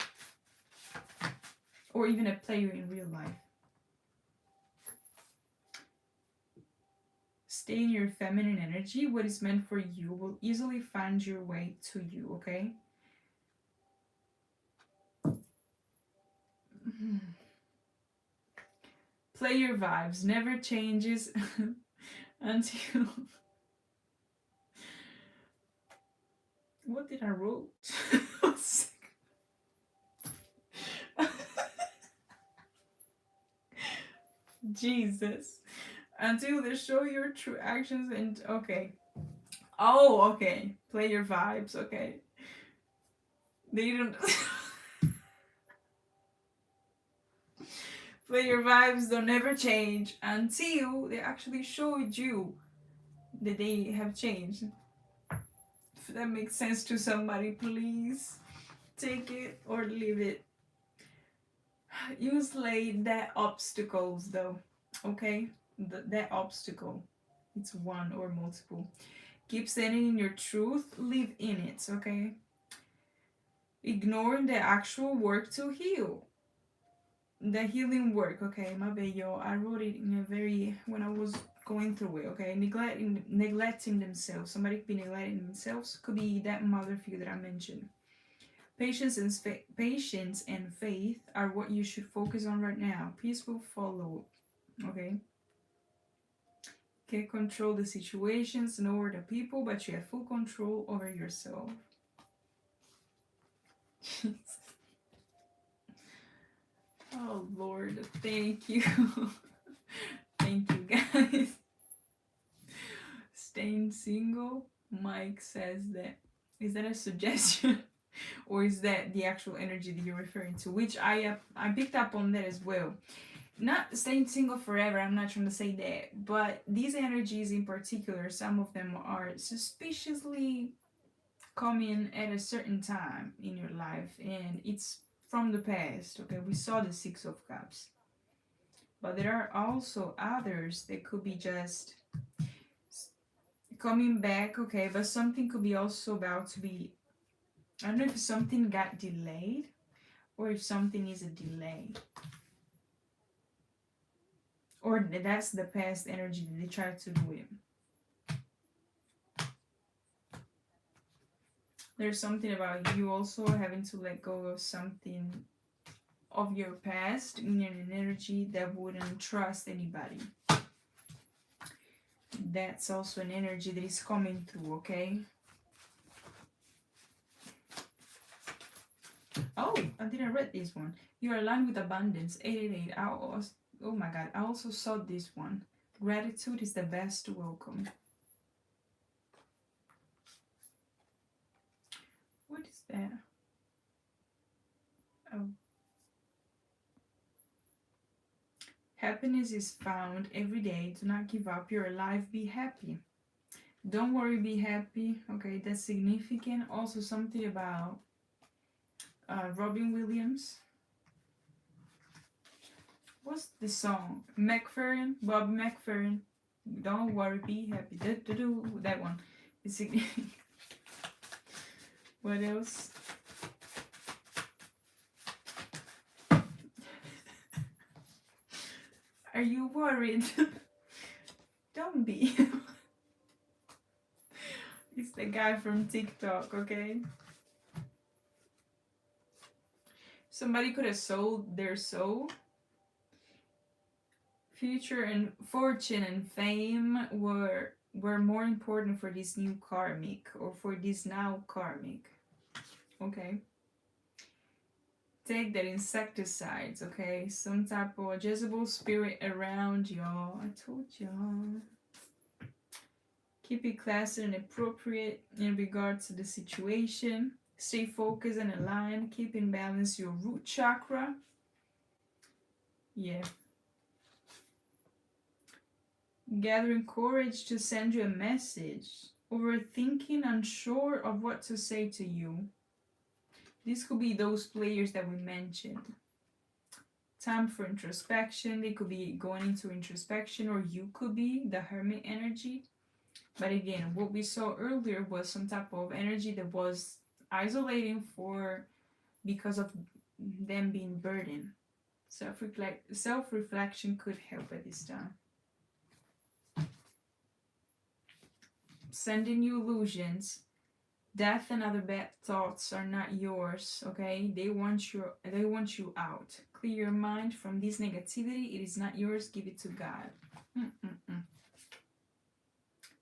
Or even a player in real life. Stay in your feminine energy. What is meant for you will easily find your way to you, okay? Play your vibes. Never changes until... What did I wrote? Jesus. Until they show your true actions and... Okay. Oh, okay. Play your vibes, okay. They don't... Play your vibes, don't ever change until they actually showed you that they have changed. If that makes sense to somebody, please take it or leave it. You slay that obstacles though, okay? That obstacle, it's one or multiple. Keep standing in your truth, live in it, okay? Ignoring the actual work to heal. The healing work, okay, my bello. I wrote it in a very, when I was going through it, okay? Neglecting themselves. Somebody could be neglecting themselves. Could be that mother figure that I mentioned. Patience and faith are what you should focus on right now. Peace will follow, okay? Can't control the situations nor the people, but you have full control over yourself. Oh Lord, thank you. Thank you guys. Staying single, Mike says that. Is that a suggestion? Or is that the actual energy that you're referring to? Which I picked up on that as well. Not staying single forever, I'm not trying to say that. But these energies in particular, some of them are suspiciously coming at a certain time in your life. And it's from the past, okay? We saw the Six of Cups. But there are also others that could be just coming back, okay? But something could be also about to be... I don't know if something got delayed or if something is a delay. Or that's the past energy that they tried to do it. There's something about you also having to let go of something of your past in an energy that wouldn't trust anybody. That's also an energy that is coming through, okay? Oh, I didn't read this one. You are aligned with abundance. 888. Oh my God, I also saw this one. Gratitude is the best welcome. What is that? Oh. Happiness is found every day. Do not give up. You're alive. Be happy. Don't worry, be happy. Okay, that's significant. Also something about Robin Williams. What's the song? McFerrin, Bob McFerrin. Don't worry, be happy. That one. What else? Are you worried? Don't be. It's the guy from TikTok, okay? Somebody could have sold their soul. Future and fortune and fame were more important for this new karmic, or for this now karmic. Okay. Take that insecticides, okay? Some type of Jezebel spirit around y'all. I told y'all. Keep it classy and appropriate in regards to the situation. Stay focused and aligned. Keep in balance your root chakra. Yeah. Gathering courage to send you a message. Overthinking, unsure of what to say to you. This could be those players that we mentioned. Time for introspection. They could be going into introspection, or you could be the hermit energy. But again, what we saw earlier was some type of energy that was isolating because of them being burdened. Self-reflection could help at this time. Sending you illusions. Death and other bad thoughts are not yours, okay? They want you out. Clear your mind from this negativity. It is not yours. Give it to God.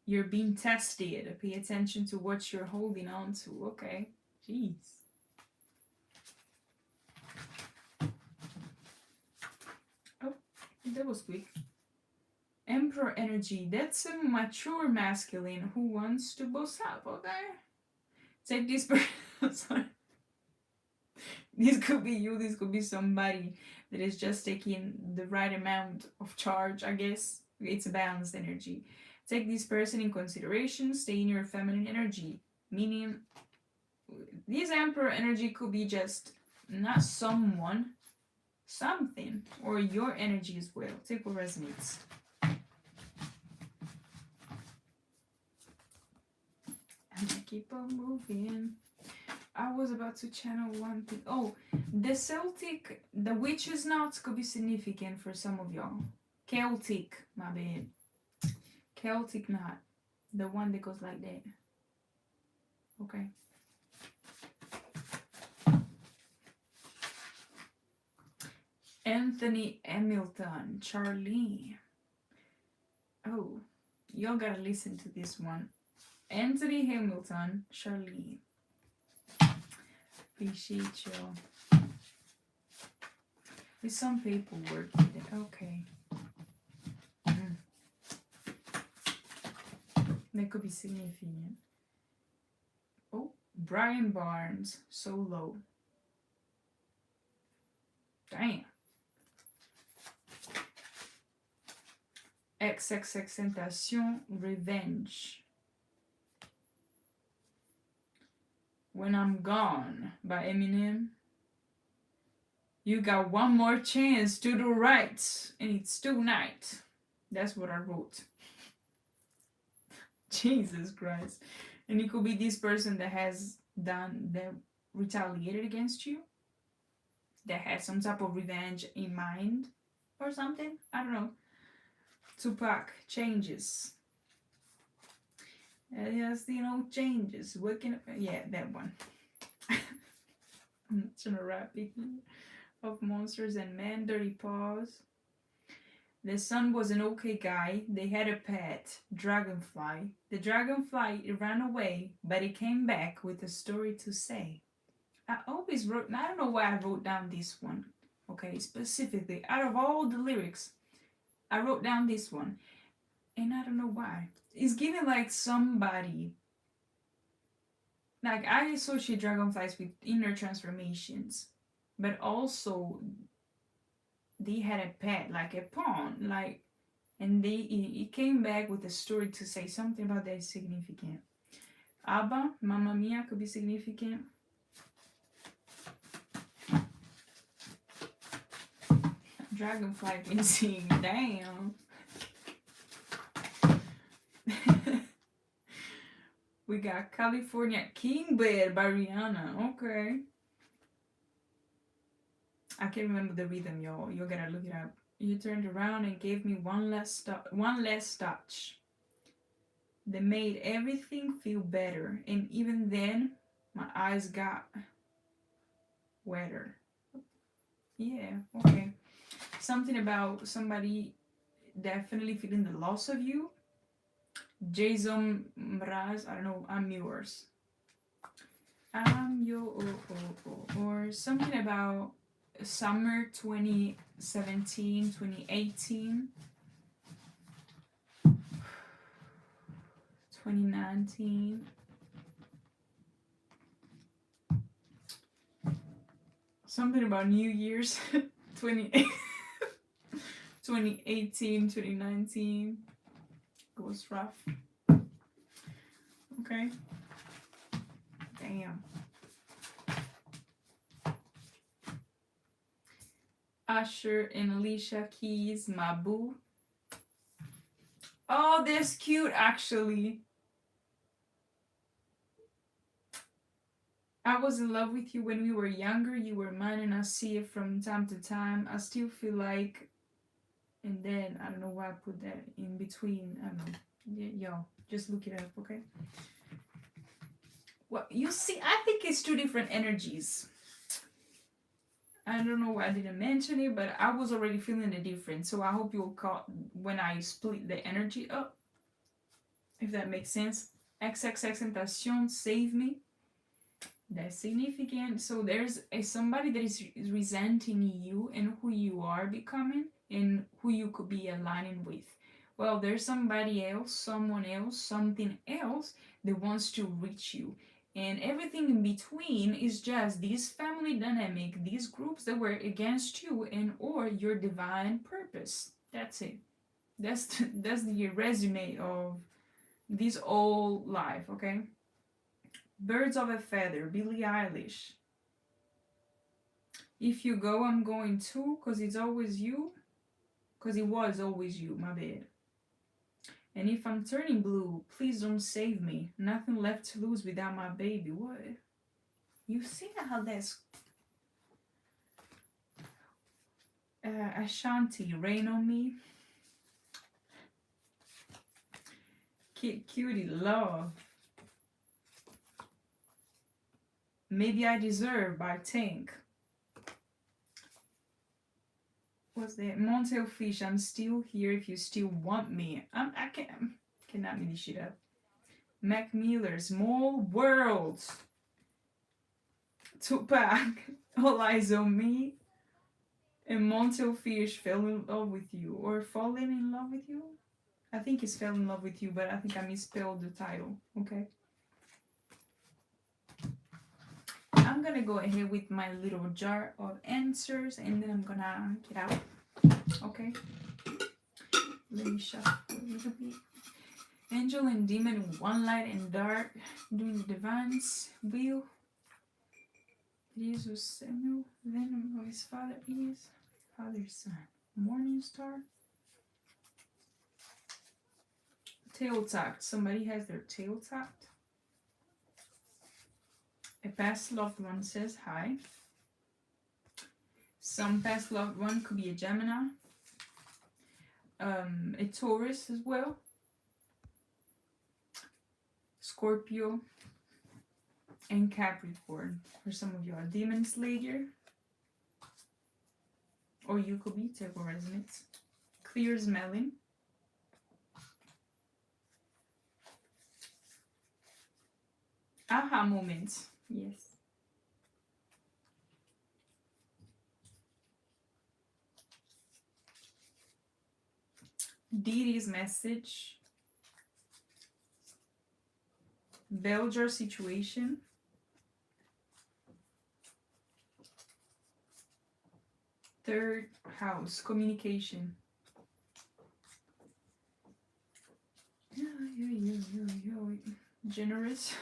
You're being tested. Pay attention to what you're holding on to, okay? Jeez. Oh, that was quick. Emperor energy. That's a mature masculine who wants to boss up, okay? Take this person. Sorry. This could be you. This could be somebody that is just taking the right amount of charge, I guess. It's a balanced energy. Take this person in consideration. Stay in your feminine energy. Meaning, this emperor energy could be just not someone, something, or your energy as well. Take what resonates. And I keep on moving. I was about to channel one thing. Oh, the witch's knots could be significant for some of y'all. Celtic, my bad. Celtic knot. The one that goes like that. Okay. Anthony Hamilton, Charlie. Oh, y'all gotta listen to this one. Anthony Hamilton, Charlie. Appreciate you. With some paperwork with it. Okay. That could be significant. Oh, Brian Barnes, solo. Damn. 𝐒𝐢𝐤𝐤 Revenge. When I'm Gone by Eminem. You got one more chance to do right, and it's tonight. That's what I wrote. Jesus Christ. And it could be this person that retaliated against you, that had some type of revenge in mind or something. I don't know. Tupac, Changes. Yes, changes. Yeah, that one. I'm not gonna rap it. Of Monsters and Men, Dirty Paws. The son was an okay guy. They had a pet, dragonfly. The dragonfly ran away, but it came back with a story to say. I don't know why I wrote down this one. Okay, specifically, out of all the lyrics, I wrote down this one. And I don't know why. It's giving like somebody. Like, I associate dragonflies with inner transformations. But also, they had a pet, like a pawn, and it came back with a story to say something about that is significant. ABBA, Mamma Mia could be significant. Dragonfly can sing. Damn. We got California King Bed by Rihanna. Okay. I can't remember the rhythm, y'all. You gotta look it up. You turned around and gave me one less touch. They made everything feel better, and even then, my eyes got wetter. Yeah, okay. Something about somebody definitely feeling the loss of you. 𝐲𝐮𝐫, I don't know, I'm yours. I'm your, or something about summer 2017, 2018, 2019. Something about New Year's 2018, 2019. It was rough. Okay. Damn. Usher and Alicia Keys, my boo. Oh, that's cute, actually. I was in love with you when we were younger. You were mine, and I see it from time to time. I still feel like, and then I don't know why I put that in between. I don't know. Yeah, yo, just look it up, okay? Well, you see, I think it's two different energies. I don't know why I didn't mention it, but I was already feeling the difference. So I hope you'll caught when I split the energy up, if that makes sense. �XXXTentacion, Save Me. That's significant. So there's somebody that is resenting you and who you are becoming and who you could be aligning with. Well, there's somebody else, someone else, something else that wants to reach you. And everything in between is just this family dynamic, these groups that were against you and or your divine purpose. That's it. That's the resume of this whole life, okay? Birds of a Feather, Billie Eilish. If you go, I'm going too, because it's always you. Because it was always you, my bad. And if I'm turning blue, please don't save me. Nothing left to lose without my baby. What? You see how that's... Ashanti, Rain on Me. Kid Cutie, Love. Maybe I Deserve by Tank. What's that? Montel Fish, I'm still here if you still want me. I cannot make this shit up. Mac Miller, Small Worlds. Tupac, All Eyes on Me. And Montel Fish, Fell in Love with You. Or Falling in Love with You? I think it's Fell in Love with You, but I think I misspelled the title. Okay. I'm gonna go ahead with my little jar of answers and then I'm gonna get out. Okay. Let me shuffle a little bit. Angel and demon, one light and dark, doing the divine's will. Jesus Samuel, venom of his father is father's son. Morning star. Tail tucked. Somebody has their tail tucked. A past loved one says hi. Some past loved one could be a Gemini, a Taurus as well, Scorpio, and Capricorn. For some of you, a Demon Slayer, or you could be Table Resonance. Clear Smelling. Aha moments. Yes. Deity's Message. Belger Situation. Third house, Communication. Generous.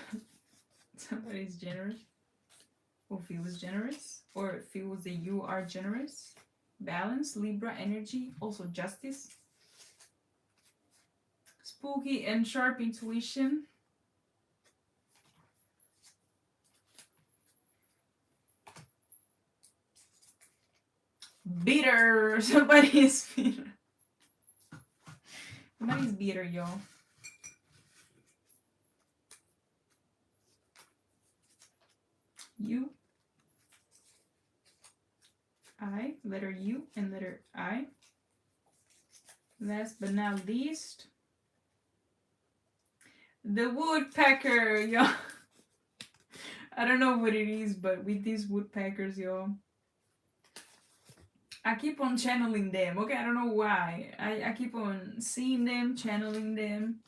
Somebody's generous. Or feels generous. Or feels that you are generous. balance, Libra energy, also justice, spooky and sharp intuition, bitter. Somebody is bitter. Somebody's bitter, y'all. U, I, letter U and letter I. Last but not least, the woodpecker, y'all. I don't know what it is, but with these woodpeckers, y'all, I keep on channeling them. Okay, I don't know why. I keep on seeing them, channeling them.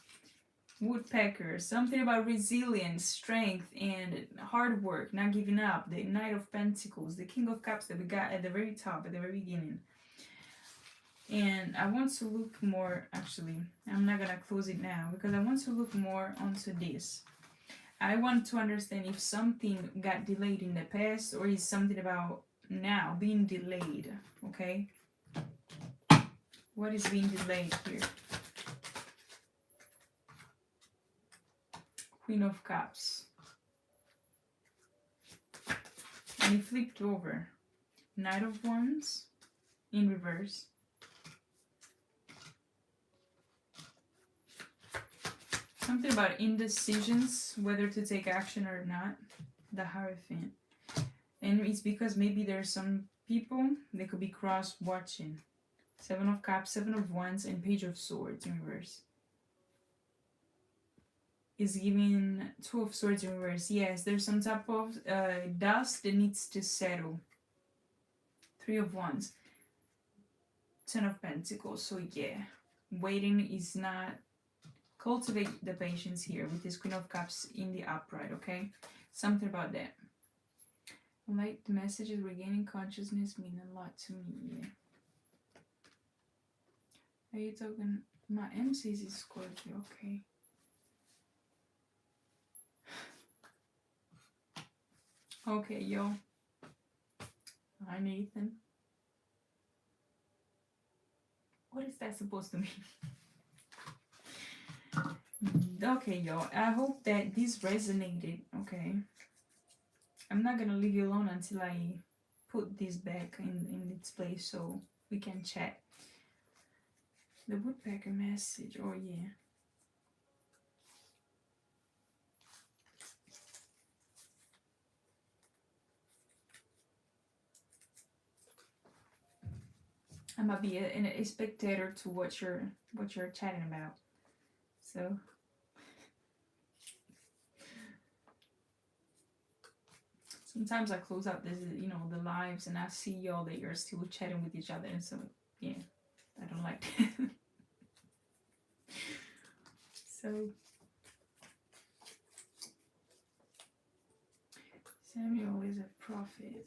Woodpeckers, something about resilience, strength, and hard work, not giving up. The Knight of Pentacles, the King of Cups that we got at the very top, at the very beginning. And I want to look more, actually, I'm not gonna close it now because I want to look more onto this. I want to understand if something got delayed in the past or is something about now being delayed, okay? What is being delayed here? Queen of Cups. And it flipped over. Knight of Wands in reverse. Something about indecisions, whether to take action or not. The Hierophant. And it's because maybe there's some people, they could be cross-watching. Seven of Cups, Seven of Wands, and Page of Swords in reverse. Is giving Two of Swords in reverse. Yes, there's some type of dust that needs to settle. Three of Wands. Ten of Pentacles. So yeah, waiting is not... Cultivate the patience here with this Queen of Cups in the upright, okay? Something about that. Light messages, regaining consciousness mean a lot to me, yeah. Are you talking? My MC is Scorpio, okay. Okay, yo. Hi, Nathan. What is that supposed to mean? Okay, yo. I hope that this resonated, okay? I'm not gonna leave you alone until I put this back in its place so we can chat. The woodpecker message, oh yeah. I might be a spectator to what you're chatting about. So sometimes I close out the lives and I see y'all that you're still chatting with each other, and so yeah, I don't like that. So Samuel is a prophet.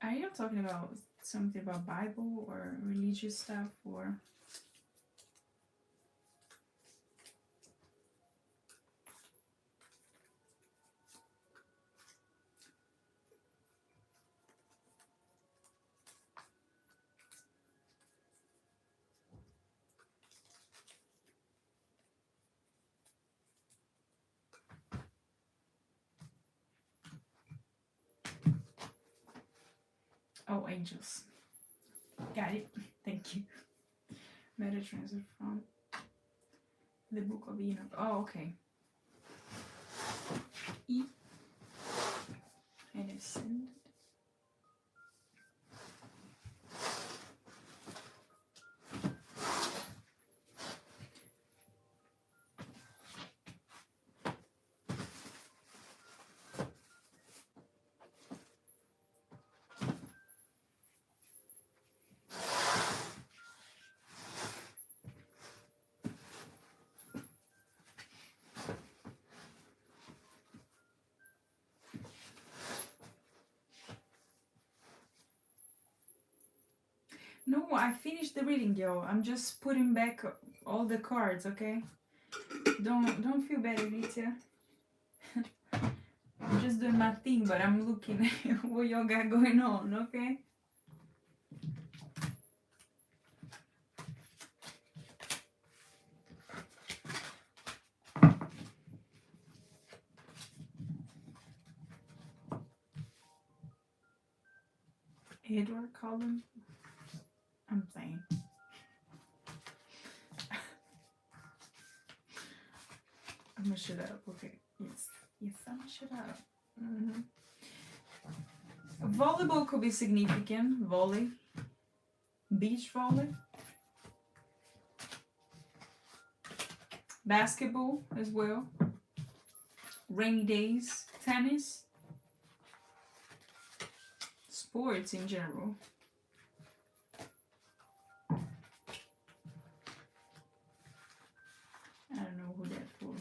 Are you talking about something about Bible or religious stuff, or? Oh, angels. Got it. Thank you. Meta transfer from the Book of Enoch. Oh, okay. E. And ascend. No, I finished the reading, yo. I'm just putting back all the cards, okay? Don't feel bad, Rita. I'm just doing my thing, but I'm looking at what y'all got going on, okay? Edward Cullen? I'm playing. I'm gonna shut up. Okay. Yes. Yes, I'm gonna shut up. Volleyball could be significant. Volley. Beach volley. Basketball as well. Rainy days. Tennis. Sports in general. I don't know who that's for.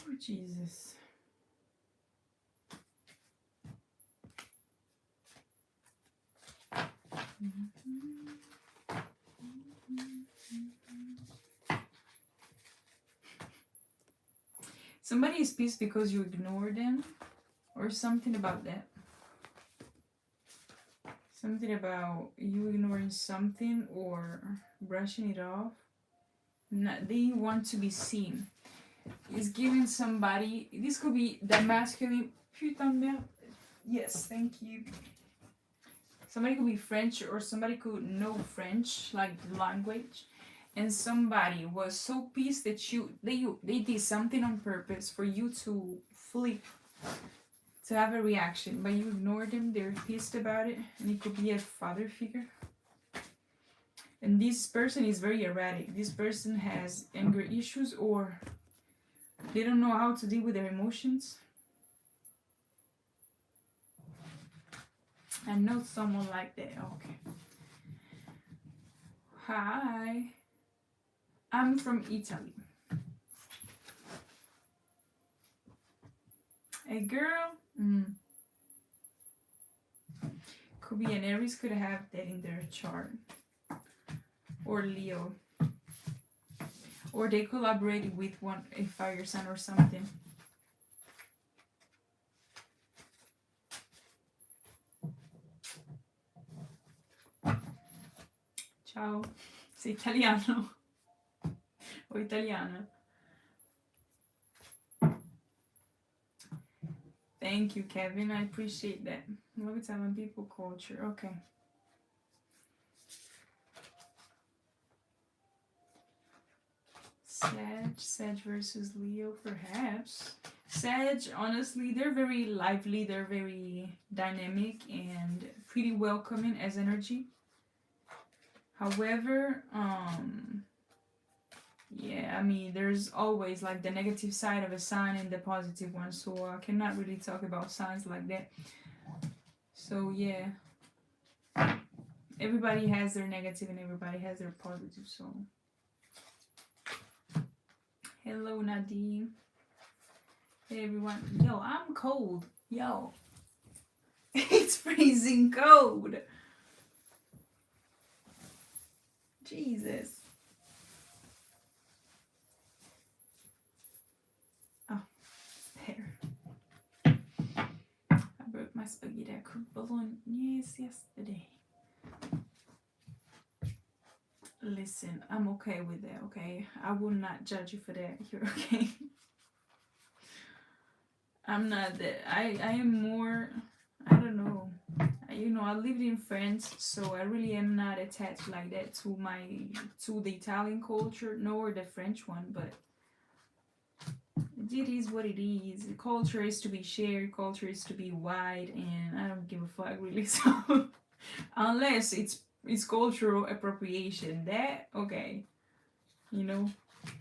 Oh, Jesus. Somebody is pissed because you ignore them, or something about that. Something about you ignoring something or brushing it off. They want to be seen. Is giving somebody, this could be the masculine. Putain de merde. Yes, thank you. Somebody could be French, or somebody could know French, like language, and somebody was so pissed that they did something on purpose for you to flip, to have a reaction, but you ignored them. They're pissed about it, and it could be a father figure. And this person is very erratic. This person has anger issues, or they don't know how to deal with their emotions. I know someone like that. Okay. Hi. I'm from Italy. A girl? Could be an Aries, could have that in their chart. Or Leo. Or they collaborated with a fire sign or something. Ciao. Sei italiano? O italiana? Thank you, Kevin. I appreciate that. Love Italian people culture. Okay. Sag versus Leo, perhaps. Sag, honestly, they're very lively, they're very dynamic and pretty welcoming as energy. However, yeah, I mean, there's always like the negative side of a sign and the positive one, so I cannot really talk about signs like that. So yeah, everybody has their negative and everybody has their positive, so. Hello, Nadine. Hey, everyone. Yo, I'm cold. Yo. It's freezing cold. Jesus. Oh, there. I broke my spaghetti. I cooked bolognese yesterday. Listen, I'm okay with that, okay? I will not judge you for that. You're okay. I'm not that. I am more, I don't know. You know, I lived in France, so I really am not attached like that to the Italian culture, nor the French one, but It is what it is. Culture is to be shared, culture is to be wide, and I don't give a fuck really. So unless it's cultural appropriation, that okay, you know,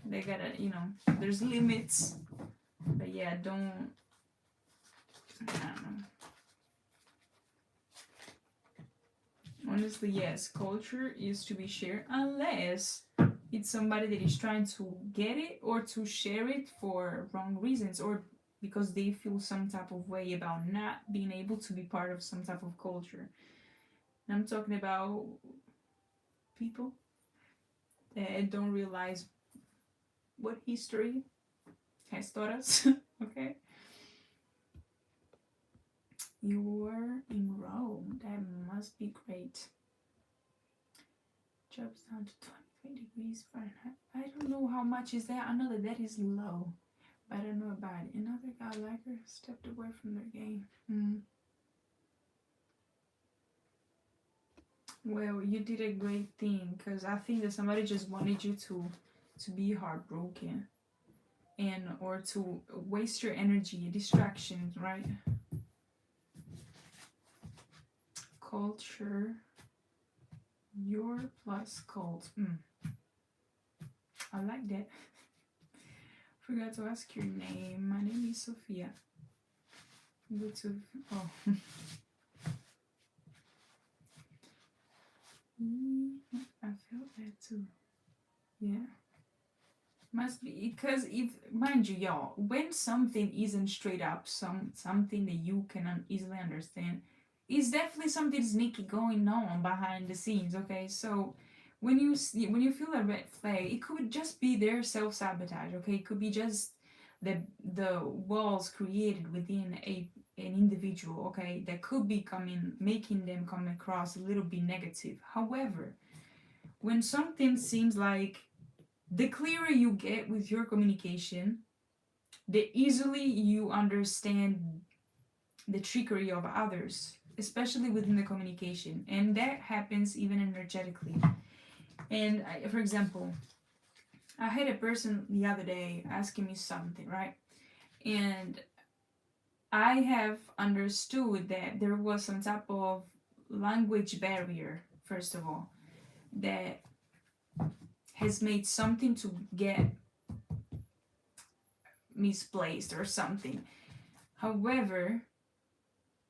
they gotta, you know, there's limits. But yeah, don't, I don't know. Honestly, yes, culture is to be shared unless it's somebody that is trying to get it or to share it for wrong reasons, or because they feel some type of way about not being able to be part of some type of culture. And I'm talking about people that don't realize what history has taught us. Okay. You were in Rome. That must be great. Drops down to 23 degrees Fahrenheit. I don't know how much is that. I know that that is low, but I don't know about it. Another guy like her stepped away from their game. Well, you did a great thing, because I think that somebody just wanted you to be heartbroken, and or to waste your energy, distractions, right? Culture, your plus cult. I like that. Forgot to ask your name. My name is Sophia. Good to, oh. I felt that too. Yeah. Must be, because if, mind you, y'all, when something isn't straight up, something that you can easily understand, it's definitely something sneaky going on behind the scenes. Okay, so when you feel a red flag, it could just be their self-sabotage. Okay, it could be just the walls created within an individual. Okay, that could be making them come across a little bit negative. However, when something seems like, the clearer you get with your communication, the easily you understand the trickery of others, especially within the communication. And that happens even energetically. And for example, I had a person the other day asking me something, right? And I have understood that there was some type of language barrier, first of all, that has made something to get misplaced or something. However,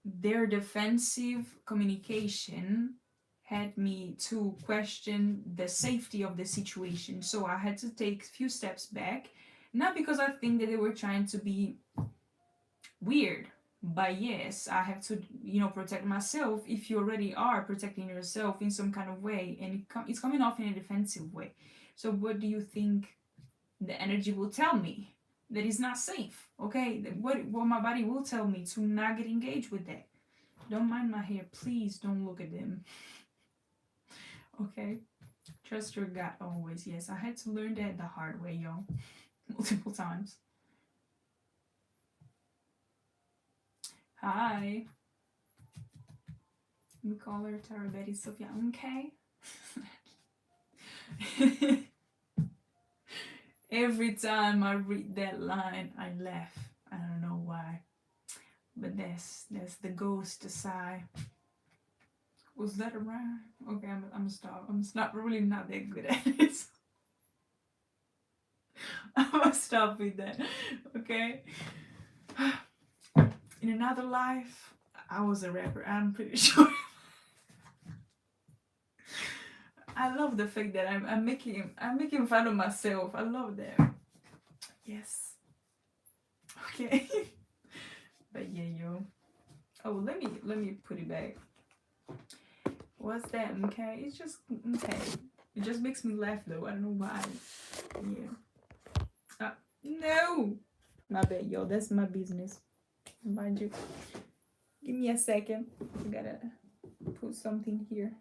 their defensive communication had me to question the safety of the situation. So I had to take a few steps back, not because I think that they were trying to be weird, but yes, I have to, protect myself. If you already are protecting yourself in some kind of way, and it's coming off in a defensive way. So what do you think the energy will tell me? That is not safe. Okay, what my body will tell me to not get engaged with that. Don't mind my hair, please. Don't look at them. Okay, trust your gut always. Yes, I had to learn that the hard way, y'all. Multiple times. Hi. We call her Tara Betty Sophia. Okay. Every time I read that line, I laugh. I don't know why, but that's the ghost sigh. Was that a rhyme? Okay, I'm gonna stop. I'm not really not that good at it. I'm gonna stop with that. Okay. In another life, I was a rapper. I'm pretty sure. I love the fact that I'm making fun of myself. I love that. Yes. Okay. But yeah, yo. Oh, let me put it back. What's that? Okay, it's just okay. It just makes me laugh though. I don't know why. Yeah. No. My bad, yo. That's my business. Mind you. Give me a second. I gotta put something here.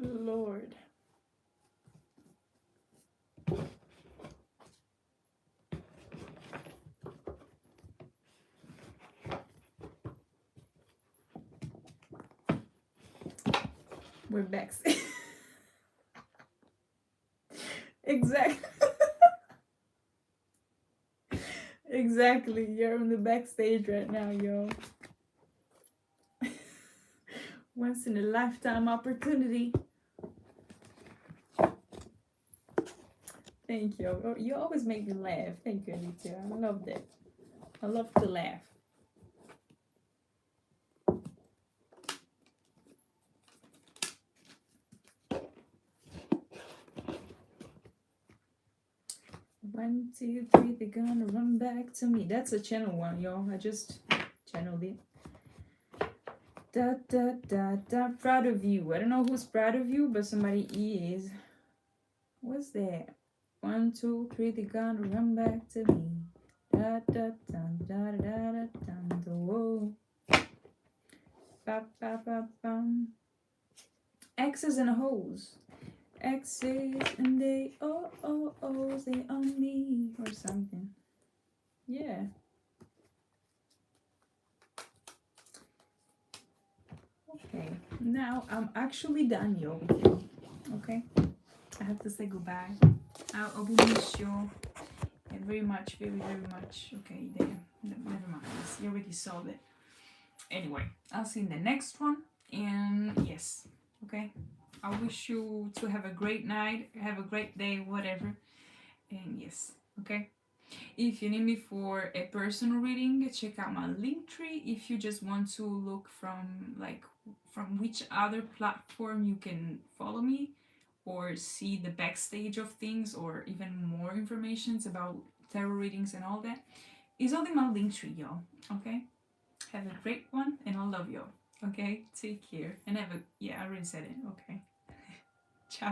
Lord. We're back. Exactly. Exactly. You're in the backstage right now, yo. Once in a lifetime opportunity. Thank you. Oh, you always make me laugh. Thank you, Anita. I love that. I love to laugh. One, two, three, they're gonna run back to me. That's a channel one, y'all. I just channeled it. Da da da da. Proud of you. I don't know who's proud of you, but somebody is. What's that? 1, 2, 3, they're gonna run back to me. Da da da da da da da da. Whoa. Ba ba ba bum. X's and hoes. X's and they O's they on me or something. Yeah. Okay. Now I'm actually done, yo. Okay. I have to say goodbye. I'll be miss you very much, very much. Okay, there. Never mind. You already saw that. Anyway, I'll see you in the next one. And yes, okay. I wish you to have a great night, have a great day, whatever. And yes, okay. If you need me for a personal reading, check out my link tree. If you just want to look from which other platform you can follow me or see the backstage of things or even more information about tarot readings and all that, is all in my link tree, y'all. Okay? Have a great one and I love you. Okay? Take care. And I already said it. Okay. Ciao.